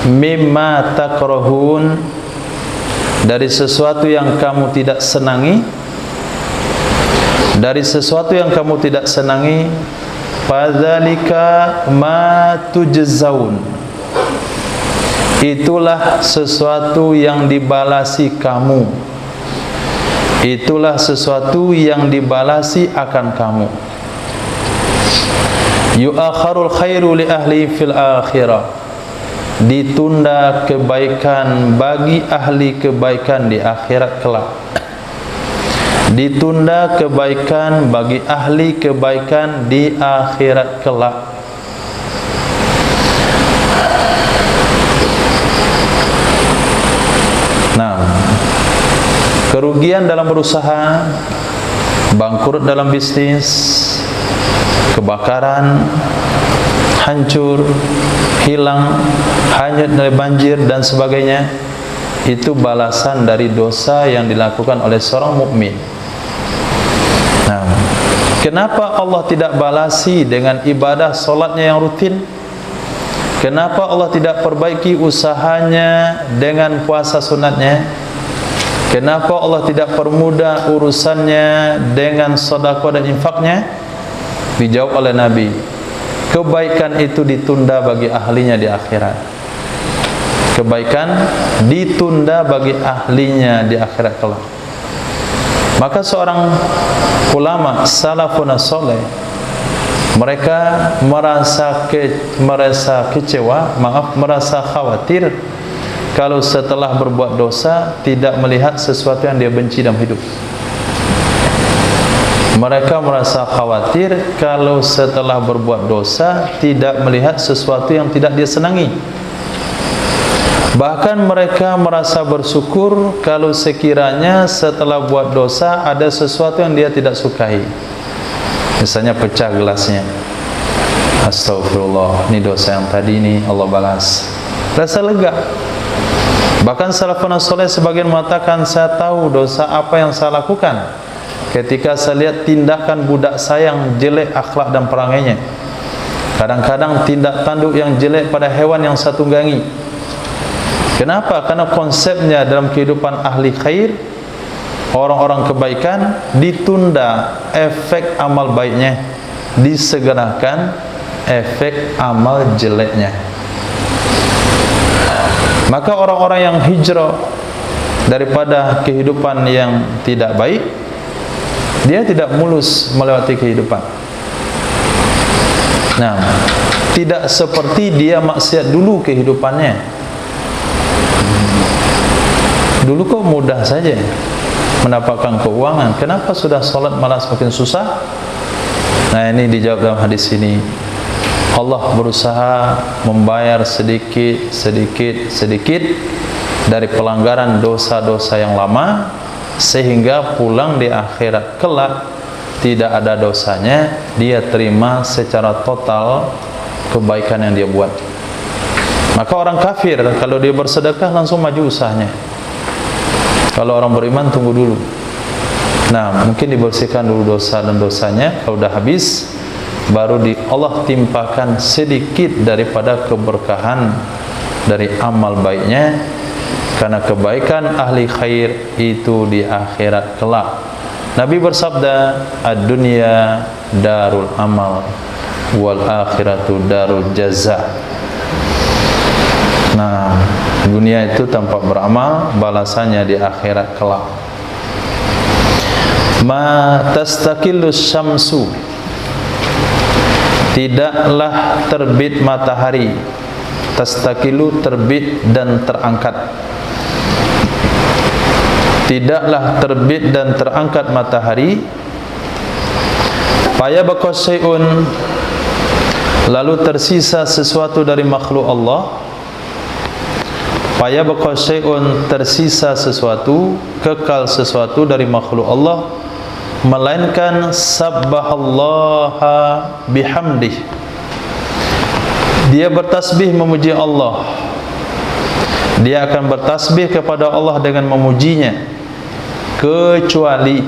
mimma takrahun, dari sesuatu yang kamu tidak senangi, dari sesuatu yang kamu tidak senangi, fadzalika ma tujzaun, itulah sesuatu yang dibalasi kamu, itulah sesuatu yang dibalasi akan kamu. Yu'akharul khairu li ahli fil akhirah, ditunda kebaikan bagi ahli kebaikan di akhirat kelak. Ditunda kebaikan bagi ahli kebaikan di akhirat kelak. Nah, kerugian dalam berusaha, bangkrut dalam bisnis, kebakaran, hancur, hilang, hanyut dari banjir dan sebagainya, itu balasan dari dosa yang dilakukan oleh seorang mukmin. Nah, kenapa Allah tidak balasi dengan ibadah solatnya yang rutin? Kenapa Allah tidak perbaiki usahanya dengan puasa sunatnya? Kenapa Allah tidak permudah urusannya dengan sedekah dan infaknya? Dijawab oleh Nabi, kebaikan itu ditunda bagi ahlinya di akhirat. Kebaikan ditunda bagi ahlinya di akhirat kelak. Maka seorang ulama salafun saleh, mereka merasa khawatir kalau setelah berbuat dosa tidak melihat sesuatu yang dia benci dalam hidup. Mereka merasa khawatir kalau setelah berbuat dosa tidak melihat sesuatu yang tidak dia senangi. Bahkan mereka merasa bersyukur kalau sekiranya setelah buat dosa ada sesuatu yang dia tidak sukai. Misalnya pecah gelasnya, astagfirullah, ini dosa yang tadi ini Allah balas, rasa lega. Bahkan salafun saleh sebagian mengatakan, saya tahu dosa apa yang saya lakukan ketika saya lihat tindakan budak saya yang jelek akhlak dan perangainya. Kadang-kadang tindak tanduk yang jelek pada hewan yang saya tunggangi. Kenapa? Karena konsepnya dalam kehidupan ahli khair, orang-orang kebaikan, ditunda efek amal baiknya, disegerakan efek amal jeleknya. Maka orang-orang yang hijrah daripada kehidupan yang tidak baik, dia tidak mulus melewati kehidupan. Nah, tidak seperti dia maksiat dulu kehidupannya. Dulu kok mudah saja mendapatkan keuangan, kenapa sudah salat malah semakin susah? Nah, ini dijawab dalam hadis ini. Allah berusaha membayar sedikit dari pelanggaran dosa-dosa yang lama, sehingga pulang di akhirat kelak tidak ada dosanya, dia terima secara total kebaikan yang dia buat. Maka orang kafir kalau dia bersedekah langsung maju usahanya. Kalau orang beriman tunggu dulu. Nah, mungkin dibersihkan dulu dosa dan dosanya. Kalau sudah habis, baru Allah timpakan sedikit daripada keberkahan dari amal baiknya. Karena kebaikan ahli khair itu di akhirat kelak. Nabi bersabda, ad-dunya darul amal wal akhiratu darul jaza. Nah, dunia itu tempat beramal, balasannya di akhirat kelak. Ma tastaqillu syamsu, tidaklah terbit matahari. Tastaqilu terbit dan terangkat. Tidaklah terbit dan terangkat matahari. Fayabqa syai'un, lalu tersisa sesuatu dari makhluk Allah. Fayabqa syai'un, tersisa sesuatu, kekal sesuatu dari makhluk Allah, melainkan sabbahallaha bihamdih, dia bertasbih memuji Allah. Dia akan bertasbih kepada Allah dengan memujinya, kecuali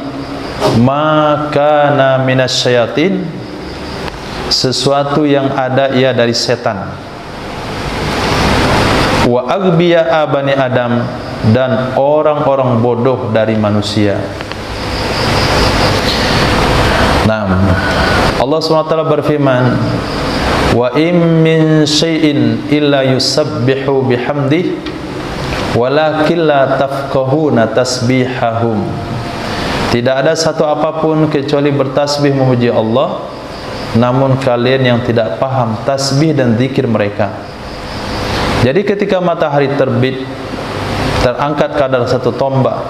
makana minasyayatin, sesuatu yang ada ia dari setan, wa aghbiya bani Adam, dan orang-orang bodoh dari manusia. Nah, Allah SWT berfirman, wa im min syai'in illa yusabbihu bihamdih walakin la tafqahuna tasbihahum. Tidak ada satu apapun kecuali bertasbih memuji Allah, namun kalian yang tidak paham tasbih dan zikir mereka. Jadi ketika matahari terbit, terangkat kadar satu tombak,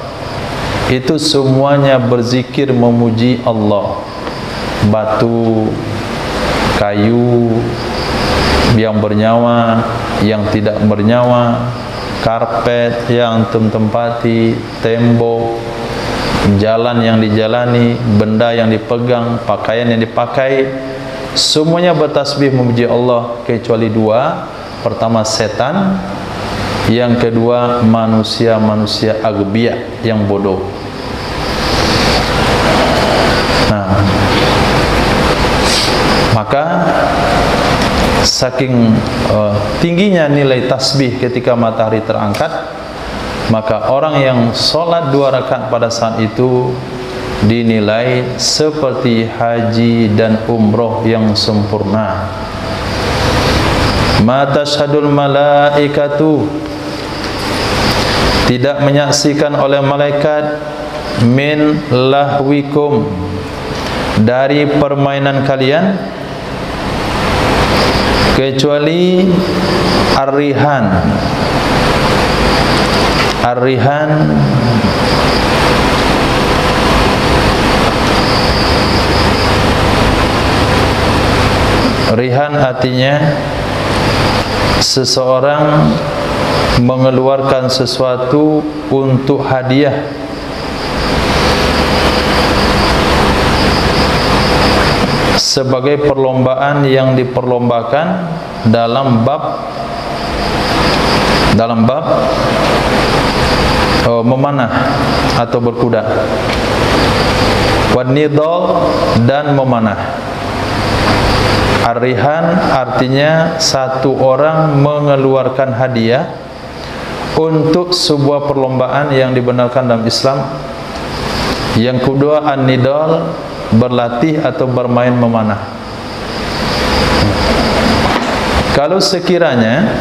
itu semuanya berzikir memuji Allah. Batu, kayu, yang bernyawa, yang tidak bernyawa, karpet yang tempati, tembok, jalan yang dijalani, benda yang dipegang, pakaian yang dipakai, semuanya bertasbih memuji Allah, kecuali dua. Pertama setan, yang kedua manusia-manusia aghbiya yang bodoh. Nah, maka saking tingginya nilai tasbih ketika matahari terangkat, maka orang yang sholat 2 rakaat pada saat itu dinilai seperti haji dan umroh yang sempurna. Ma tashhadul malaikatu, tidak menyaksikan oleh malaikat, min lahwikum, dari permainan kalian, kecuali ar-rihan. Ar-rihan rihan artinya seseorang mengeluarkan sesuatu untuk hadiah, sebagai perlombaan yang diperlombakan dalam bab memanah atau berkuda, wan-nidal, dan memanah. Ar-rihan artinya satu orang mengeluarkan hadiah untuk sebuah perlombaan yang dibenarkan dalam Islam. Yang kedua, an-nidal, berlatih atau bermain memanah. Kalau sekiranya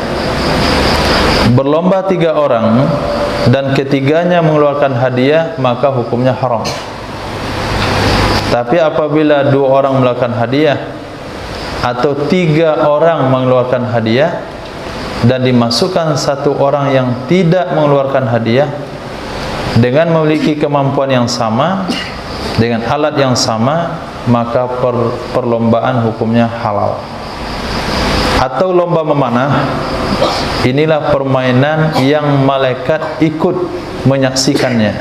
berlomba 3 orang dan ketiganya mengeluarkan hadiah, maka hukumnya haram. Tapi apabila 2 orang mengeluarkan hadiah atau 3 orang mengeluarkan hadiah dan dimasukkan 1 orang yang tidak mengeluarkan hadiah dengan memiliki kemampuan yang sama, dengan alat yang sama, maka perlombaan hukumnya halal. Atau lomba memanah, inilah permainan yang malaikat ikut menyaksikannya.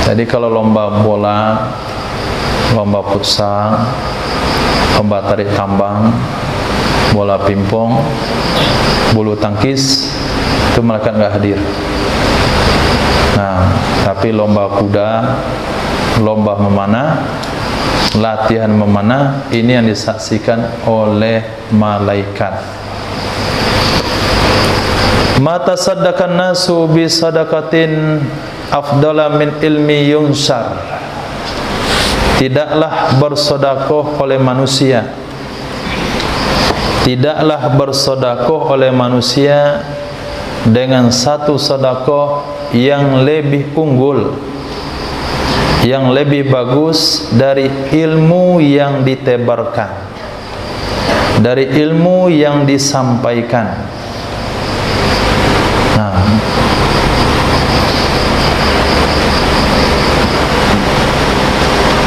Jadi kalau lomba bola, lomba futsal, lomba tarik tambang, bola pingpong, bulu tangkis, itu malaikat nggak hadir. Nah, tapi lomba kuda, lomba memanah, latihan memanah, ini yang disaksikan oleh malaikat. Mata sadaqan nasu bi sadaqatin afdala min ilmi yunshar. Tidaklah bersedekah oleh manusia, tidaklah bersedekah oleh manusia dengan satu sedekah yang lebih unggul, yang lebih bagus dari ilmu yang ditebarkan, dari ilmu yang disampaikan.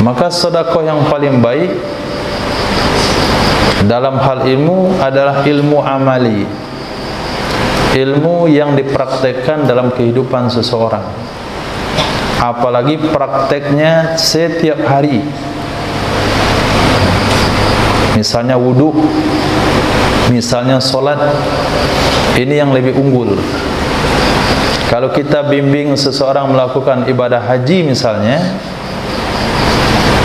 Maka sedekah yang paling baik dalam hal ilmu adalah ilmu amali, ilmu yang dipraktekkan dalam kehidupan seseorang, apalagi prakteknya setiap hari. Misalnya wudu, misalnya solat, ini yang lebih unggul. Kalau kita bimbing seseorang melakukan ibadah haji misalnya,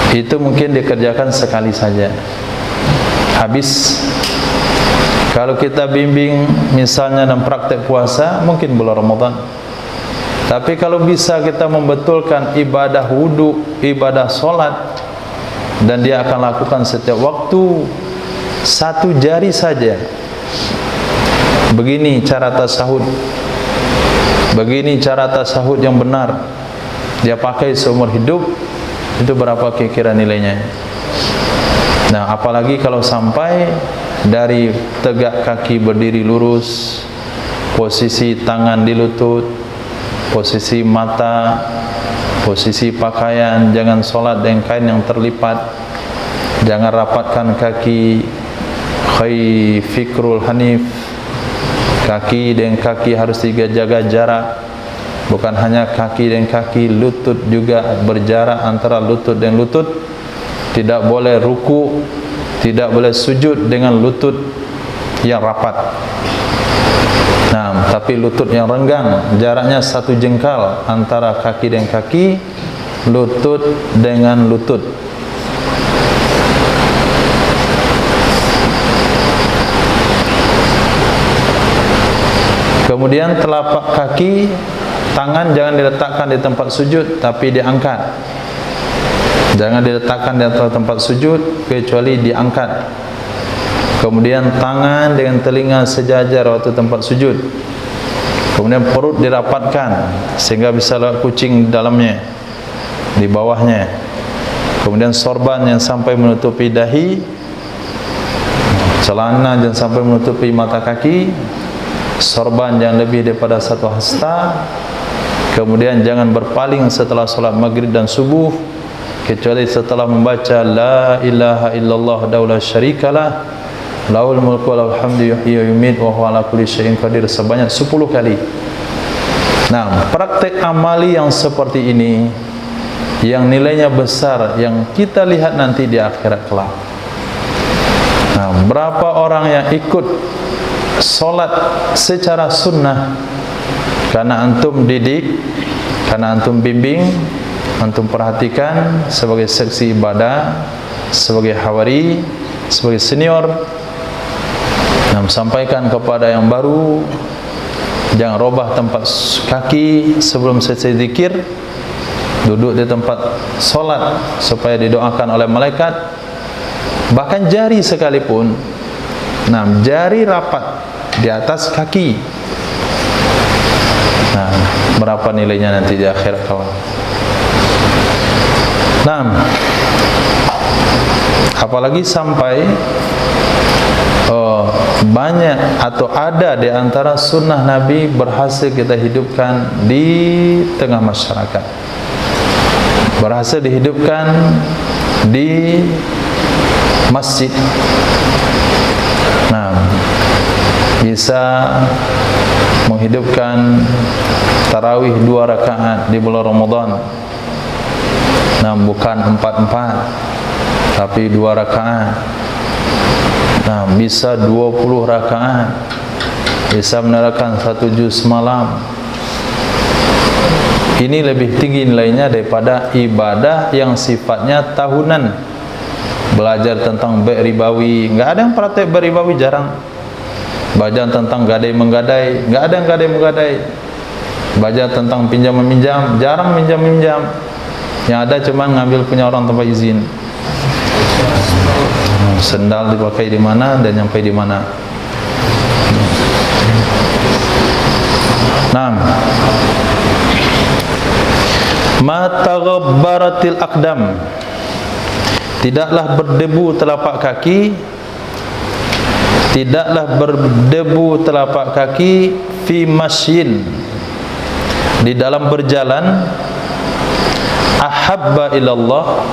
itu mungkin dikerjakan sekali saja, habis. Kalau kita bimbing misalnya dalam praktek puasa, mungkin bulan Ramadan. Tapi kalau bisa kita membetulkan ibadah wudu, ibadah solat, dan dia akan lakukan setiap waktu 1 jari saja. Begini cara tasahud, begini cara tasahud yang benar, dia pakai seumur hidup, itu berapa kira-kira nilainya? Nah, apalagi kalau sampai dari tegak kaki berdiri lurus, posisi tangan di lutut, posisi mata, posisi pakaian, jangan sholat dengan kain yang terlipat, jangan rapatkan kaki, fikrul hanif, kaki dengan kaki harus dijaga jarak. Bukan hanya kaki dan kaki, lutut juga berjarak antara lutut dan lutut. Tidak boleh ruku, tidak boleh sujud dengan lutut yang rapat. Nah, tapi lutut yang renggang, jaraknya 1 jengkal antara kaki dan kaki, lutut dengan lutut. Kemudian telapak kaki, tangan jangan diletakkan di tempat sujud, tapi diangkat. Jangan diletakkan di tempat sujud, kecuali diangkat. Kemudian tangan dengan telinga sejajar waktu tempat sujud. Kemudian perut dirapatkan sehingga bisa lewat kucing di dalamnya, di bawahnya. Kemudian sorban yang sampai menutupi dahi, celana jangan sampai menutupi mata kaki, sorban yang lebih daripada 1 hasta. Kemudian jangan berpaling setelah solat maghrib dan subuh, kecuali setelah membaca la ilaha illallah daulah syarikalah, lahul mulku wa lahul hamdu yuhyi wa yumiit wa huwa ala kulli syai'in qadir sebanyak 10 kali. Nah, praktek amali yang seperti ini yang nilainya besar, yang kita lihat nanti di akhirat kelak. Nah, berapa orang yang ikut solat secara sunnah karena antum didik, karena antum bimbing, antum perhatikan sebagai seksi ibadah, sebagai hawari, sebagai senior. Nah, sampaikan kepada yang baru, jangan robah tempat kaki sebelum selesai zikir, duduk di tempat solat supaya didoakan oleh malaikat. Bahkan jari sekalipun, nah, jari rapat di atas kaki. Nah, berapa nilainya nanti di akhirat kawan. Nah, apalagi sampai banyak atau ada di antara sunnah Nabi berhasil kita hidupkan di tengah masyarakat, berhasil dihidupkan di masjid. Nah, bisa menghidupkan tarawih 2 rakaat di bulan Ramadan. Nah, bukan 4-4, tapi 2 rakaat. Nah, bisa 20 rakaat, bisa menerangkan 1 juz semalam. Ini lebih tinggi nilainya daripada ibadah yang sifatnya tahunan. Belajar tentang baik ribawi, enggak ada yang praktek baik ribawi, jarang. Belajar tentang gadai menggadai, enggak ada yang gadai menggadai. Belajar tentang pinjam meminjam, jarang pinjam meminjam. Yang ada cuma ngambil punya orang tanpa izin. Sendal dipakai di mana dan nyampai di mana. Nah, ma taghabbaratil aqdam, tidaklah berdebu telapak kaki, tidaklah berdebu telapak kaki fi masyin, di dalam berjalan, ahabba ilallah,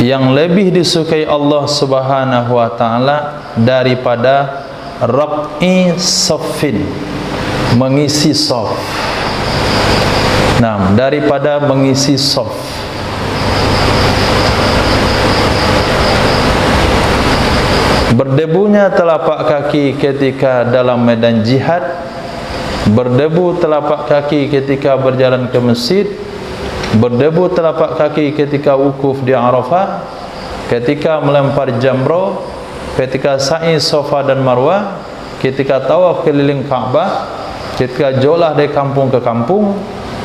yang lebih disukai Allah Subhanahu wa taala daripada rab'i saffin, mengisi shaf. Nah, daripada mengisi shaf. Berdebunya telapak kaki ketika dalam medan jihad, berdebu telapak kaki ketika berjalan ke masjid, berdebu telapak kaki ketika wukuf di Arafah, ketika melempar jamrah, ketika sa'i Safa dan Marwah, ketika tawaf keliling Ka'bah, ketika jolah dari kampung ke kampung.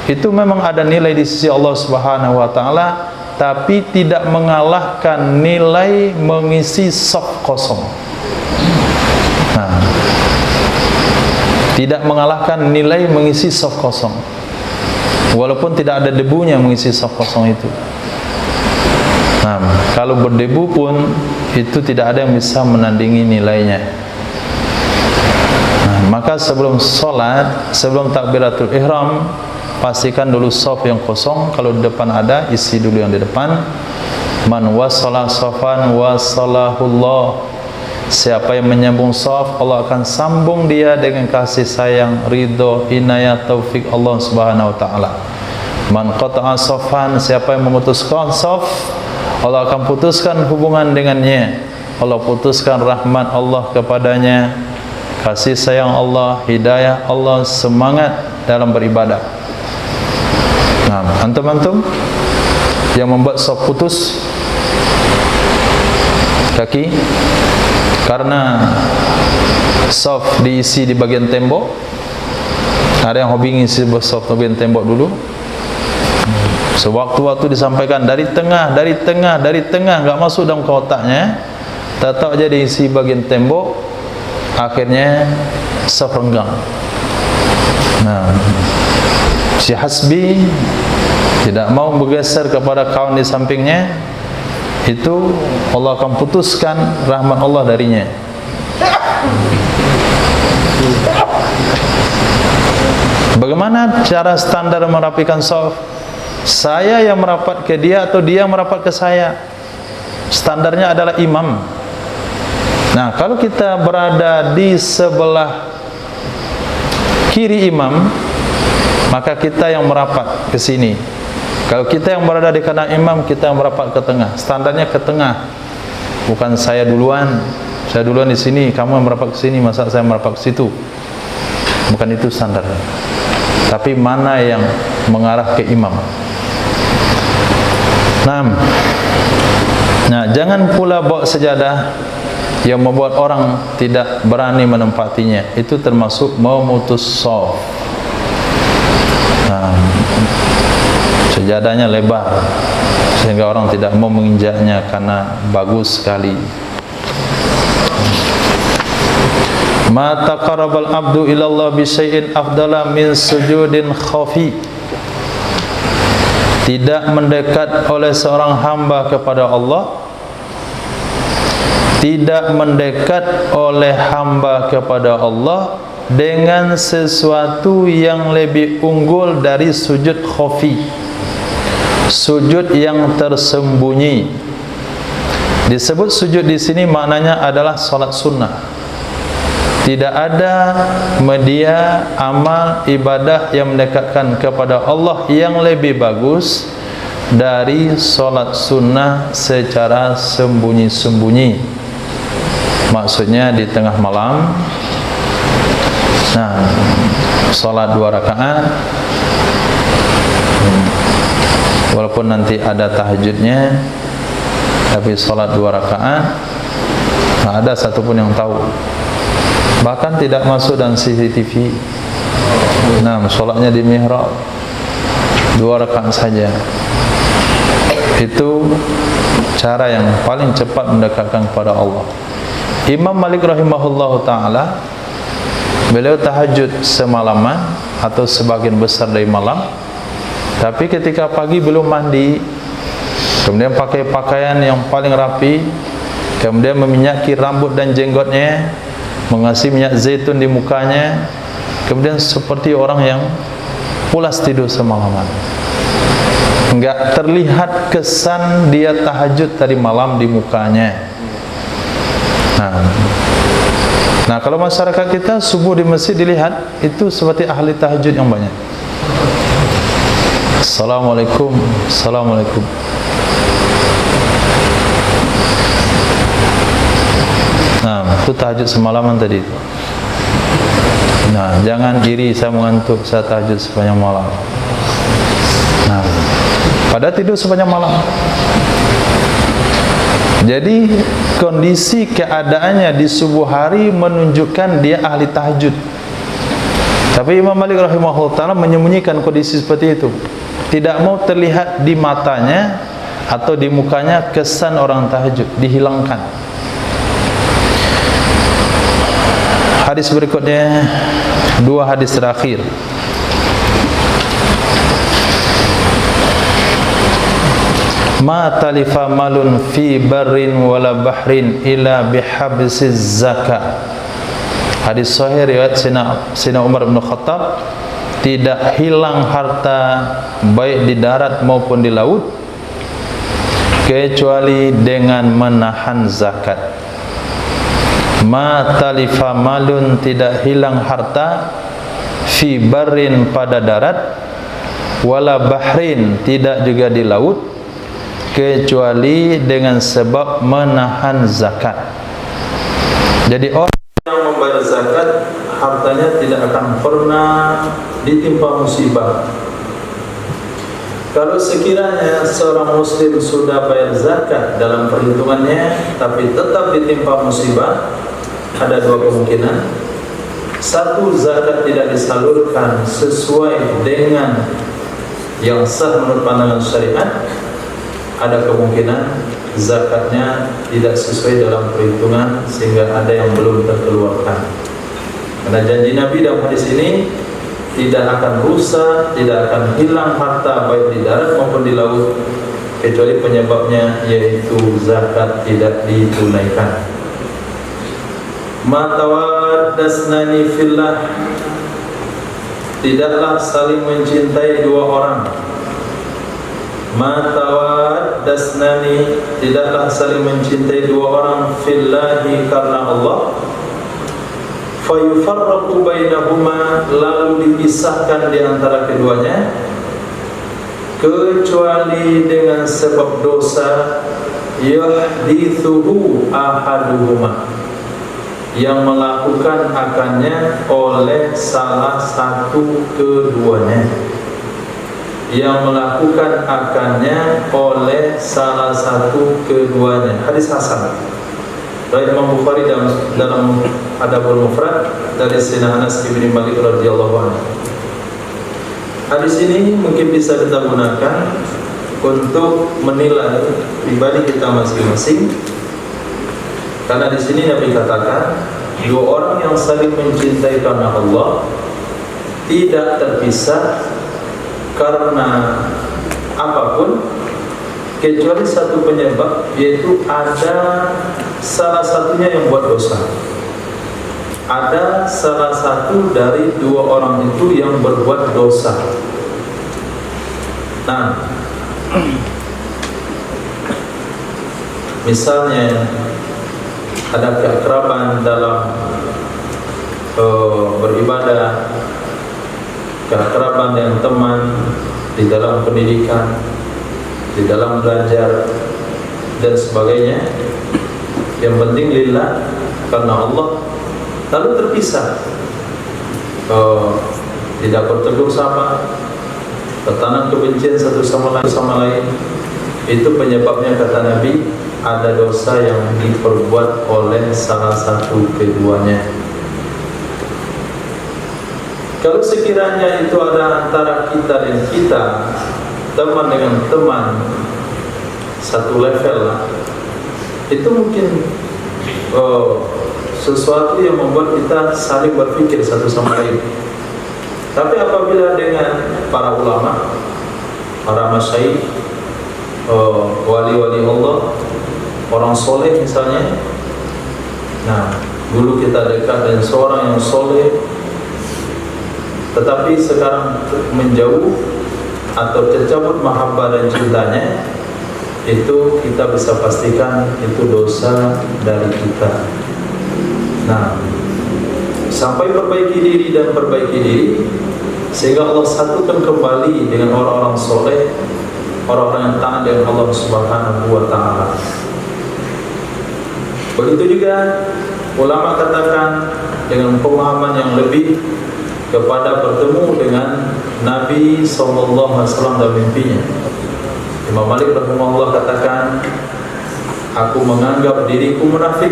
Itu memang ada nilai di sisi Allah Subhanahu wa taala, tapi tidak mengalahkan nilai mengisi shaf kosong. Nah, tidak mengalahkan nilai mengisi shaf kosong, walaupun tidak ada debunya mengisi shaf kosong itu. Nah, kalau berdebu pun itu tidak ada yang bisa menandingi nilainya. Nah, maka sebelum sholat, sebelum takbiratul ihram, pastikan dulu shaf yang kosong. Kalau di depan ada, isi dulu yang di depan. Man wasala shafan wasalahullah, siapa yang menyambung shaf, Allah akan sambung dia dengan kasih sayang, ridho, inayah, taufik Allah Subhanahu wa taala. Man qata'a shafan, siapa yang memutuskan shaf, Allah akan putuskan hubungan dengannya. Allah putuskan rahmat Allah kepadanya, kasih sayang Allah, hidayah Allah, semangat dalam beribadah. Nah, antum-antum yang membuat shaf putus kaki karena shaf diisi di bagian tembok, Ada yang hobi ngisi software tembok dulu. Sewaktu-waktu disampaikan dari tengah, enggak masuk dalam ke otaknya. Tak jadi isi bagian tembok, akhirnya serenggang. Nah, si hasbi tidak mau bergeser kepada kawan di sampingnya, itu Allah akan putuskan rahmat Allah darinya. Bagaimana cara standar merapikan saf? Saya yang merapat ke dia atau dia yang merapat ke saya? Standarnya adalah imam. Nah, kalau kita berada di sebelah kiri imam, maka kita yang merapat ke sini. Kalau kita yang berada di kanan imam, kita yang merapat ke tengah. Standarnya ke tengah. Bukan saya duluan di sini, kamu yang merapat ke sini, masa saya merapat ke situ. Bukan itu standarnya. Tapi mana yang mengarah ke imam. Nah, jangan pula bawa sejadah yang membuat orang tidak berani menempatinya. Itu termasuk memutus shaf. Nah, sejadahnya lebar sehingga orang tidak mau menginjaknya karena bagus sekali. Ma taqarrabal abdu ilallah bi syai'in afdala min sujudin khafi. Tidak mendekat oleh seorang hamba kepada Allah, tidak mendekat oleh hamba kepada Allah dengan sesuatu yang lebih unggul dari sujud khafi, sujud yang tersembunyi. Disebut sujud di sini maknanya adalah salat sunnah. Tidak ada media amal ibadah yang mendekatkan kepada Allah yang lebih bagus dari solat sunnah secara sembunyi-sembunyi. Maksudnya di tengah malam. Nah, solat 2 rakaat, walaupun nanti ada tahajudnya, tapi solat 2 rakaat, tak ada satupun yang tahu. Bahkan tidak masuk dalam CCTV. Nah, solatnya di mihrab 2 rakaat saja. Itu cara yang paling cepat mendekatkan kepada Allah. Imam Malik rahimahullahu ta'ala, beliau tahajud semalaman atau sebagian besar dari malam. Tapi ketika pagi belum mandi, kemudian pakai pakaian yang paling rapi, kemudian meminyaki rambut dan jenggotnya, mengasih minyak zaitun di mukanya, kemudian seperti orang yang pulas tidur semalaman. Enggak terlihat kesan dia tahajud tadi malam di mukanya. Nah, kalau masyarakat kita subuh di masjid dilihat, itu seperti ahli tahajud yang banyak. Assalamualaikum, assalamualaikum. Nah, itu tahajud semalaman tadi. Nah, jangan iri saya mengantuk, saya tahajud sepanjang malam. Nah, pada tidur sepanjang malam. Jadi kondisi keadaannya di subuh hari menunjukkan dia ahli tahajud. Tapi Imam Malik rahimahullah ta'ala menyembunyikan kondisi seperti itu. Tidak mau terlihat di matanya atau di mukanya kesan orang tahajud, dihilangkan. Hadis berikutnya, 2 hadis terakhir. Ma talifa malun fi barrin wala bahrin ila bihabsiz zakat. Hadis sahih riwayat Sayyidina Umar bin Khattab, tidak hilang harta baik di darat maupun di laut kecuali dengan menahan zakat. Ma talifa malun, tidak hilang harta, fi barrin pada darat, wala bahrin tidak juga di laut, kecuali dengan sebab menahan zakat. Jadi orang yang membayar zakat, hartanya tidak akan pernah ditimpa musibah. Kalau sekiranya seorang muslim sudah bayar zakat dalam perhitungannya tapi tetap ditimpa musibah, ada 2 kemungkinan. Satu, zakat tidak disalurkan sesuai dengan yang sah menurut pandangan syariat, ada kemungkinan zakatnya tidak sesuai dalam perhitungan sehingga ada yang belum terkeluarkan. Karena janji Nabi dalam hadis ini, tidak akan rusak, tidak akan hilang harta baik di darat maupun di laut, kecuali penyebabnya yaitu zakat tidak ditunaikan. Ma tawaddasnani fillah, tidaklah saling mencintai dua orang. Ma tawaddasnani, tidaklah saling mencintai dua orang fillahi, karena Allah. Fayufarraqu bainahuma, lalu dipisahkan di antara keduanya, kecuali dengan sebab dosa, yahdithuhu ahaduhuma, yang melakukan akannya oleh salah satu keduanya, yang melakukan akannya oleh salah satu keduanya. Hadis hasan riwayat Imam Bukhari dalam Adabul Mufrad dari Sayyidina Anas bin Malik radhiyallahu anhu. Hadis ini mungkin bisa kita gunakan untuk menilai pribadi kita masing-masing. Karena di sini Nabi katakan, dua orang yang saling mencintai karena Allah tidak terpisah karena apapun, kecuali satu penyebab, yaitu ada salah satunya yang buat dosa. Ada salah satu dari dua orang itu yang berbuat dosa. Nah, misalnya ada keakraban dalam beribadah, keakraban dengan teman, di dalam pendidikan, di dalam belajar dan sebagainya. Yang penting lillah, karena Allah, lalu terpisah, tidak bertegur sapa, bertanam kebencian satu sama lain. Itu penyebabnya, kata Nabi, ada dosa yang diperbuat oleh salah satu keduanya. Kalau sekiranya itu ada antara kita dan kita, teman dengan teman, satu level lah, itu mungkin sesuatu yang membuat kita saling berpikir satu sama lain. Tapi apabila dengan para ulama, para masyayikh, wali-wali Allah, orang soleh misalnya, nah dulu kita dekat dengan seorang yang soleh, tetapi sekarang menjauh atau tercabut mahabbah dan cintanya, itu kita bisa pastikan itu dosa dari kita. Nah, sampai perbaiki diri dan perbaiki diri, sehingga Allah satukan kembali dengan orang-orang soleh, orang-orang yang taat dengan Allah Subhanahu wa Ta'ala. Begitu juga ulama katakan dengan pemahaman yang lebih kepada bertemu dengan Nabi SAW dalam mimpinya. Imam Malik rahimahullah katakan, aku menganggap diriku munafik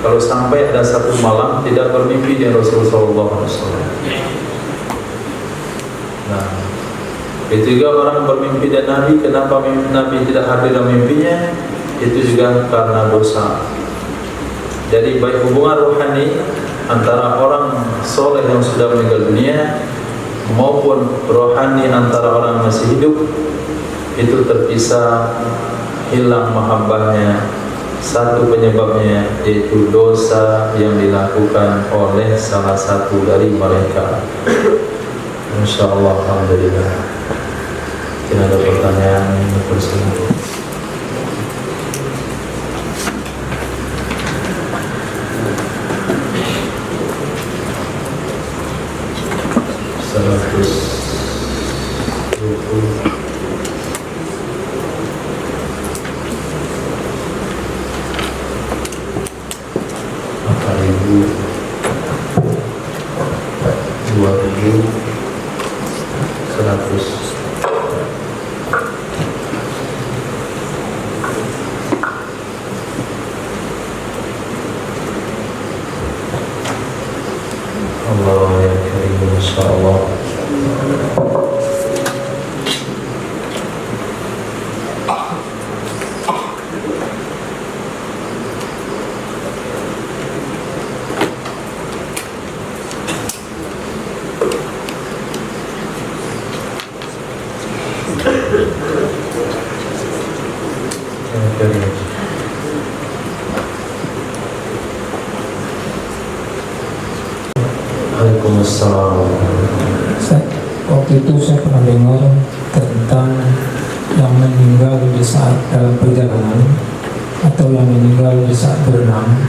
kalau sampai ada satu malam tidak bermimpi dengan Rasulullah SAW. Nah, itu juga orang bermimpi dan Nabi, kenapa Nabi tidak hadir dalam mimpinya? Itu juga karena dosa. Jadi baik hubungan rohani antara orang soleh yang sudah meninggal dunia maupun rohani antara orang yang masih hidup, itu terpisah, hilang mahabbahnya. Satu penyebabnya yaitu dosa yang dilakukan oleh salah satu dari mereka. InsyaAllah, alhamdulillah. Tidak ada pertanyaan, bersama. Allah ya karim, insyaallah. Waalaikumsalam. Waktu itu saya pernah dengar tentang yang meninggal di saat dalam perjalanan atau yang meninggal di saat berenang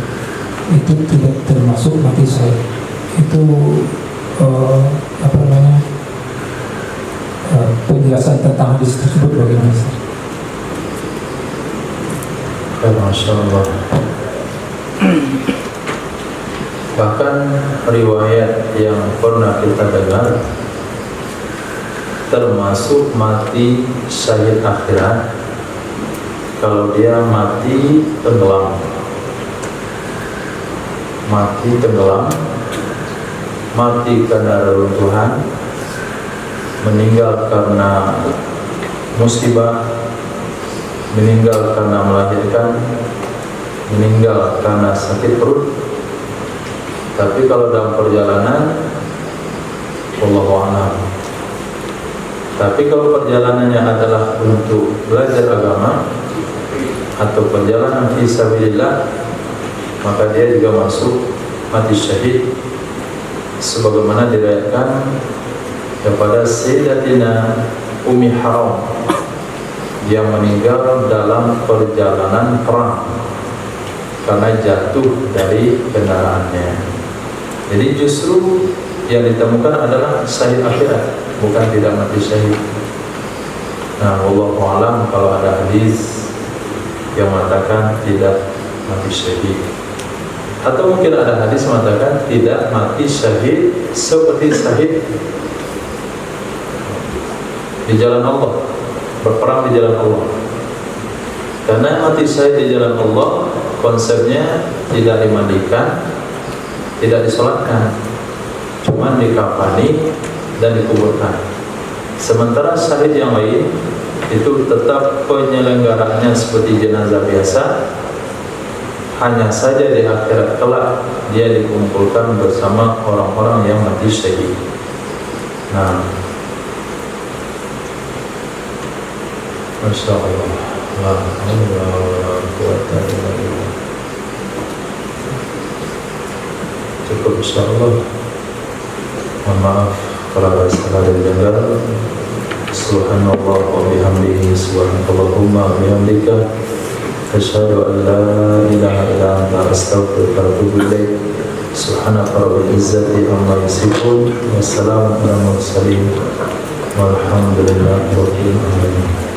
itu tidak termasuk mati syahid. Itu penjelasan tentang hadis tersebut bagaimana? Masya Allah. Bahkan riwayat yang pernah kita dengar termasuk mati syahid akhirat kalau dia mati tenggelam, mati karena reruntuhan, meninggal karena musibah, meninggal karena melahirkan, meninggal karena sakit perut. Tapi kalau dalam perjalanan, wallahu a'lam. Tapi kalau perjalanannya adalah untuk belajar agama atau perjalanan fi sabilillah, maka dia juga masuk mati syahid, sebagaimana diriwayatkan kepada Sayyidatina Ummi Haram yang meninggal dalam perjalanan perang karena jatuh dari kendaraannya. Jadi justru yang ditemukan adalah syahid akhirat, bukan tidak mati syahid. Nah, wallahu a'lam kalau ada hadis yang mengatakan tidak mati syahid, atau mungkin ada hadis mengatakan tidak mati syahid seperti syahid di jalan Allah, berperang di jalan Allah. Karena mati syahid di jalan Allah konsepnya tidak dimandikan, tidak disolatkan, cuma dikafani dan dikuburkan. Sementara syahid yang lain itu tetap penyelenggaranya seperti jenazah biasa, hanya saja di akhirat kelak dia dikumpulkan bersama orang-orang yang mati syahid. Nah, Masya Allah, la haula wala quwwata illa billah. Cukup insyaallah. Mohon maaf kalau ada salah dari dengar. Subhanallah wa bihamdihi, subhanallahumma wa bihamdika, asyhadu an la ilaha illa anta, astaghfiruka wa atubu ilaik. Subhanaka rabbil izzati amma yasifun, wassalamu ala mursalin, walhamdulillahi rabbil alamin.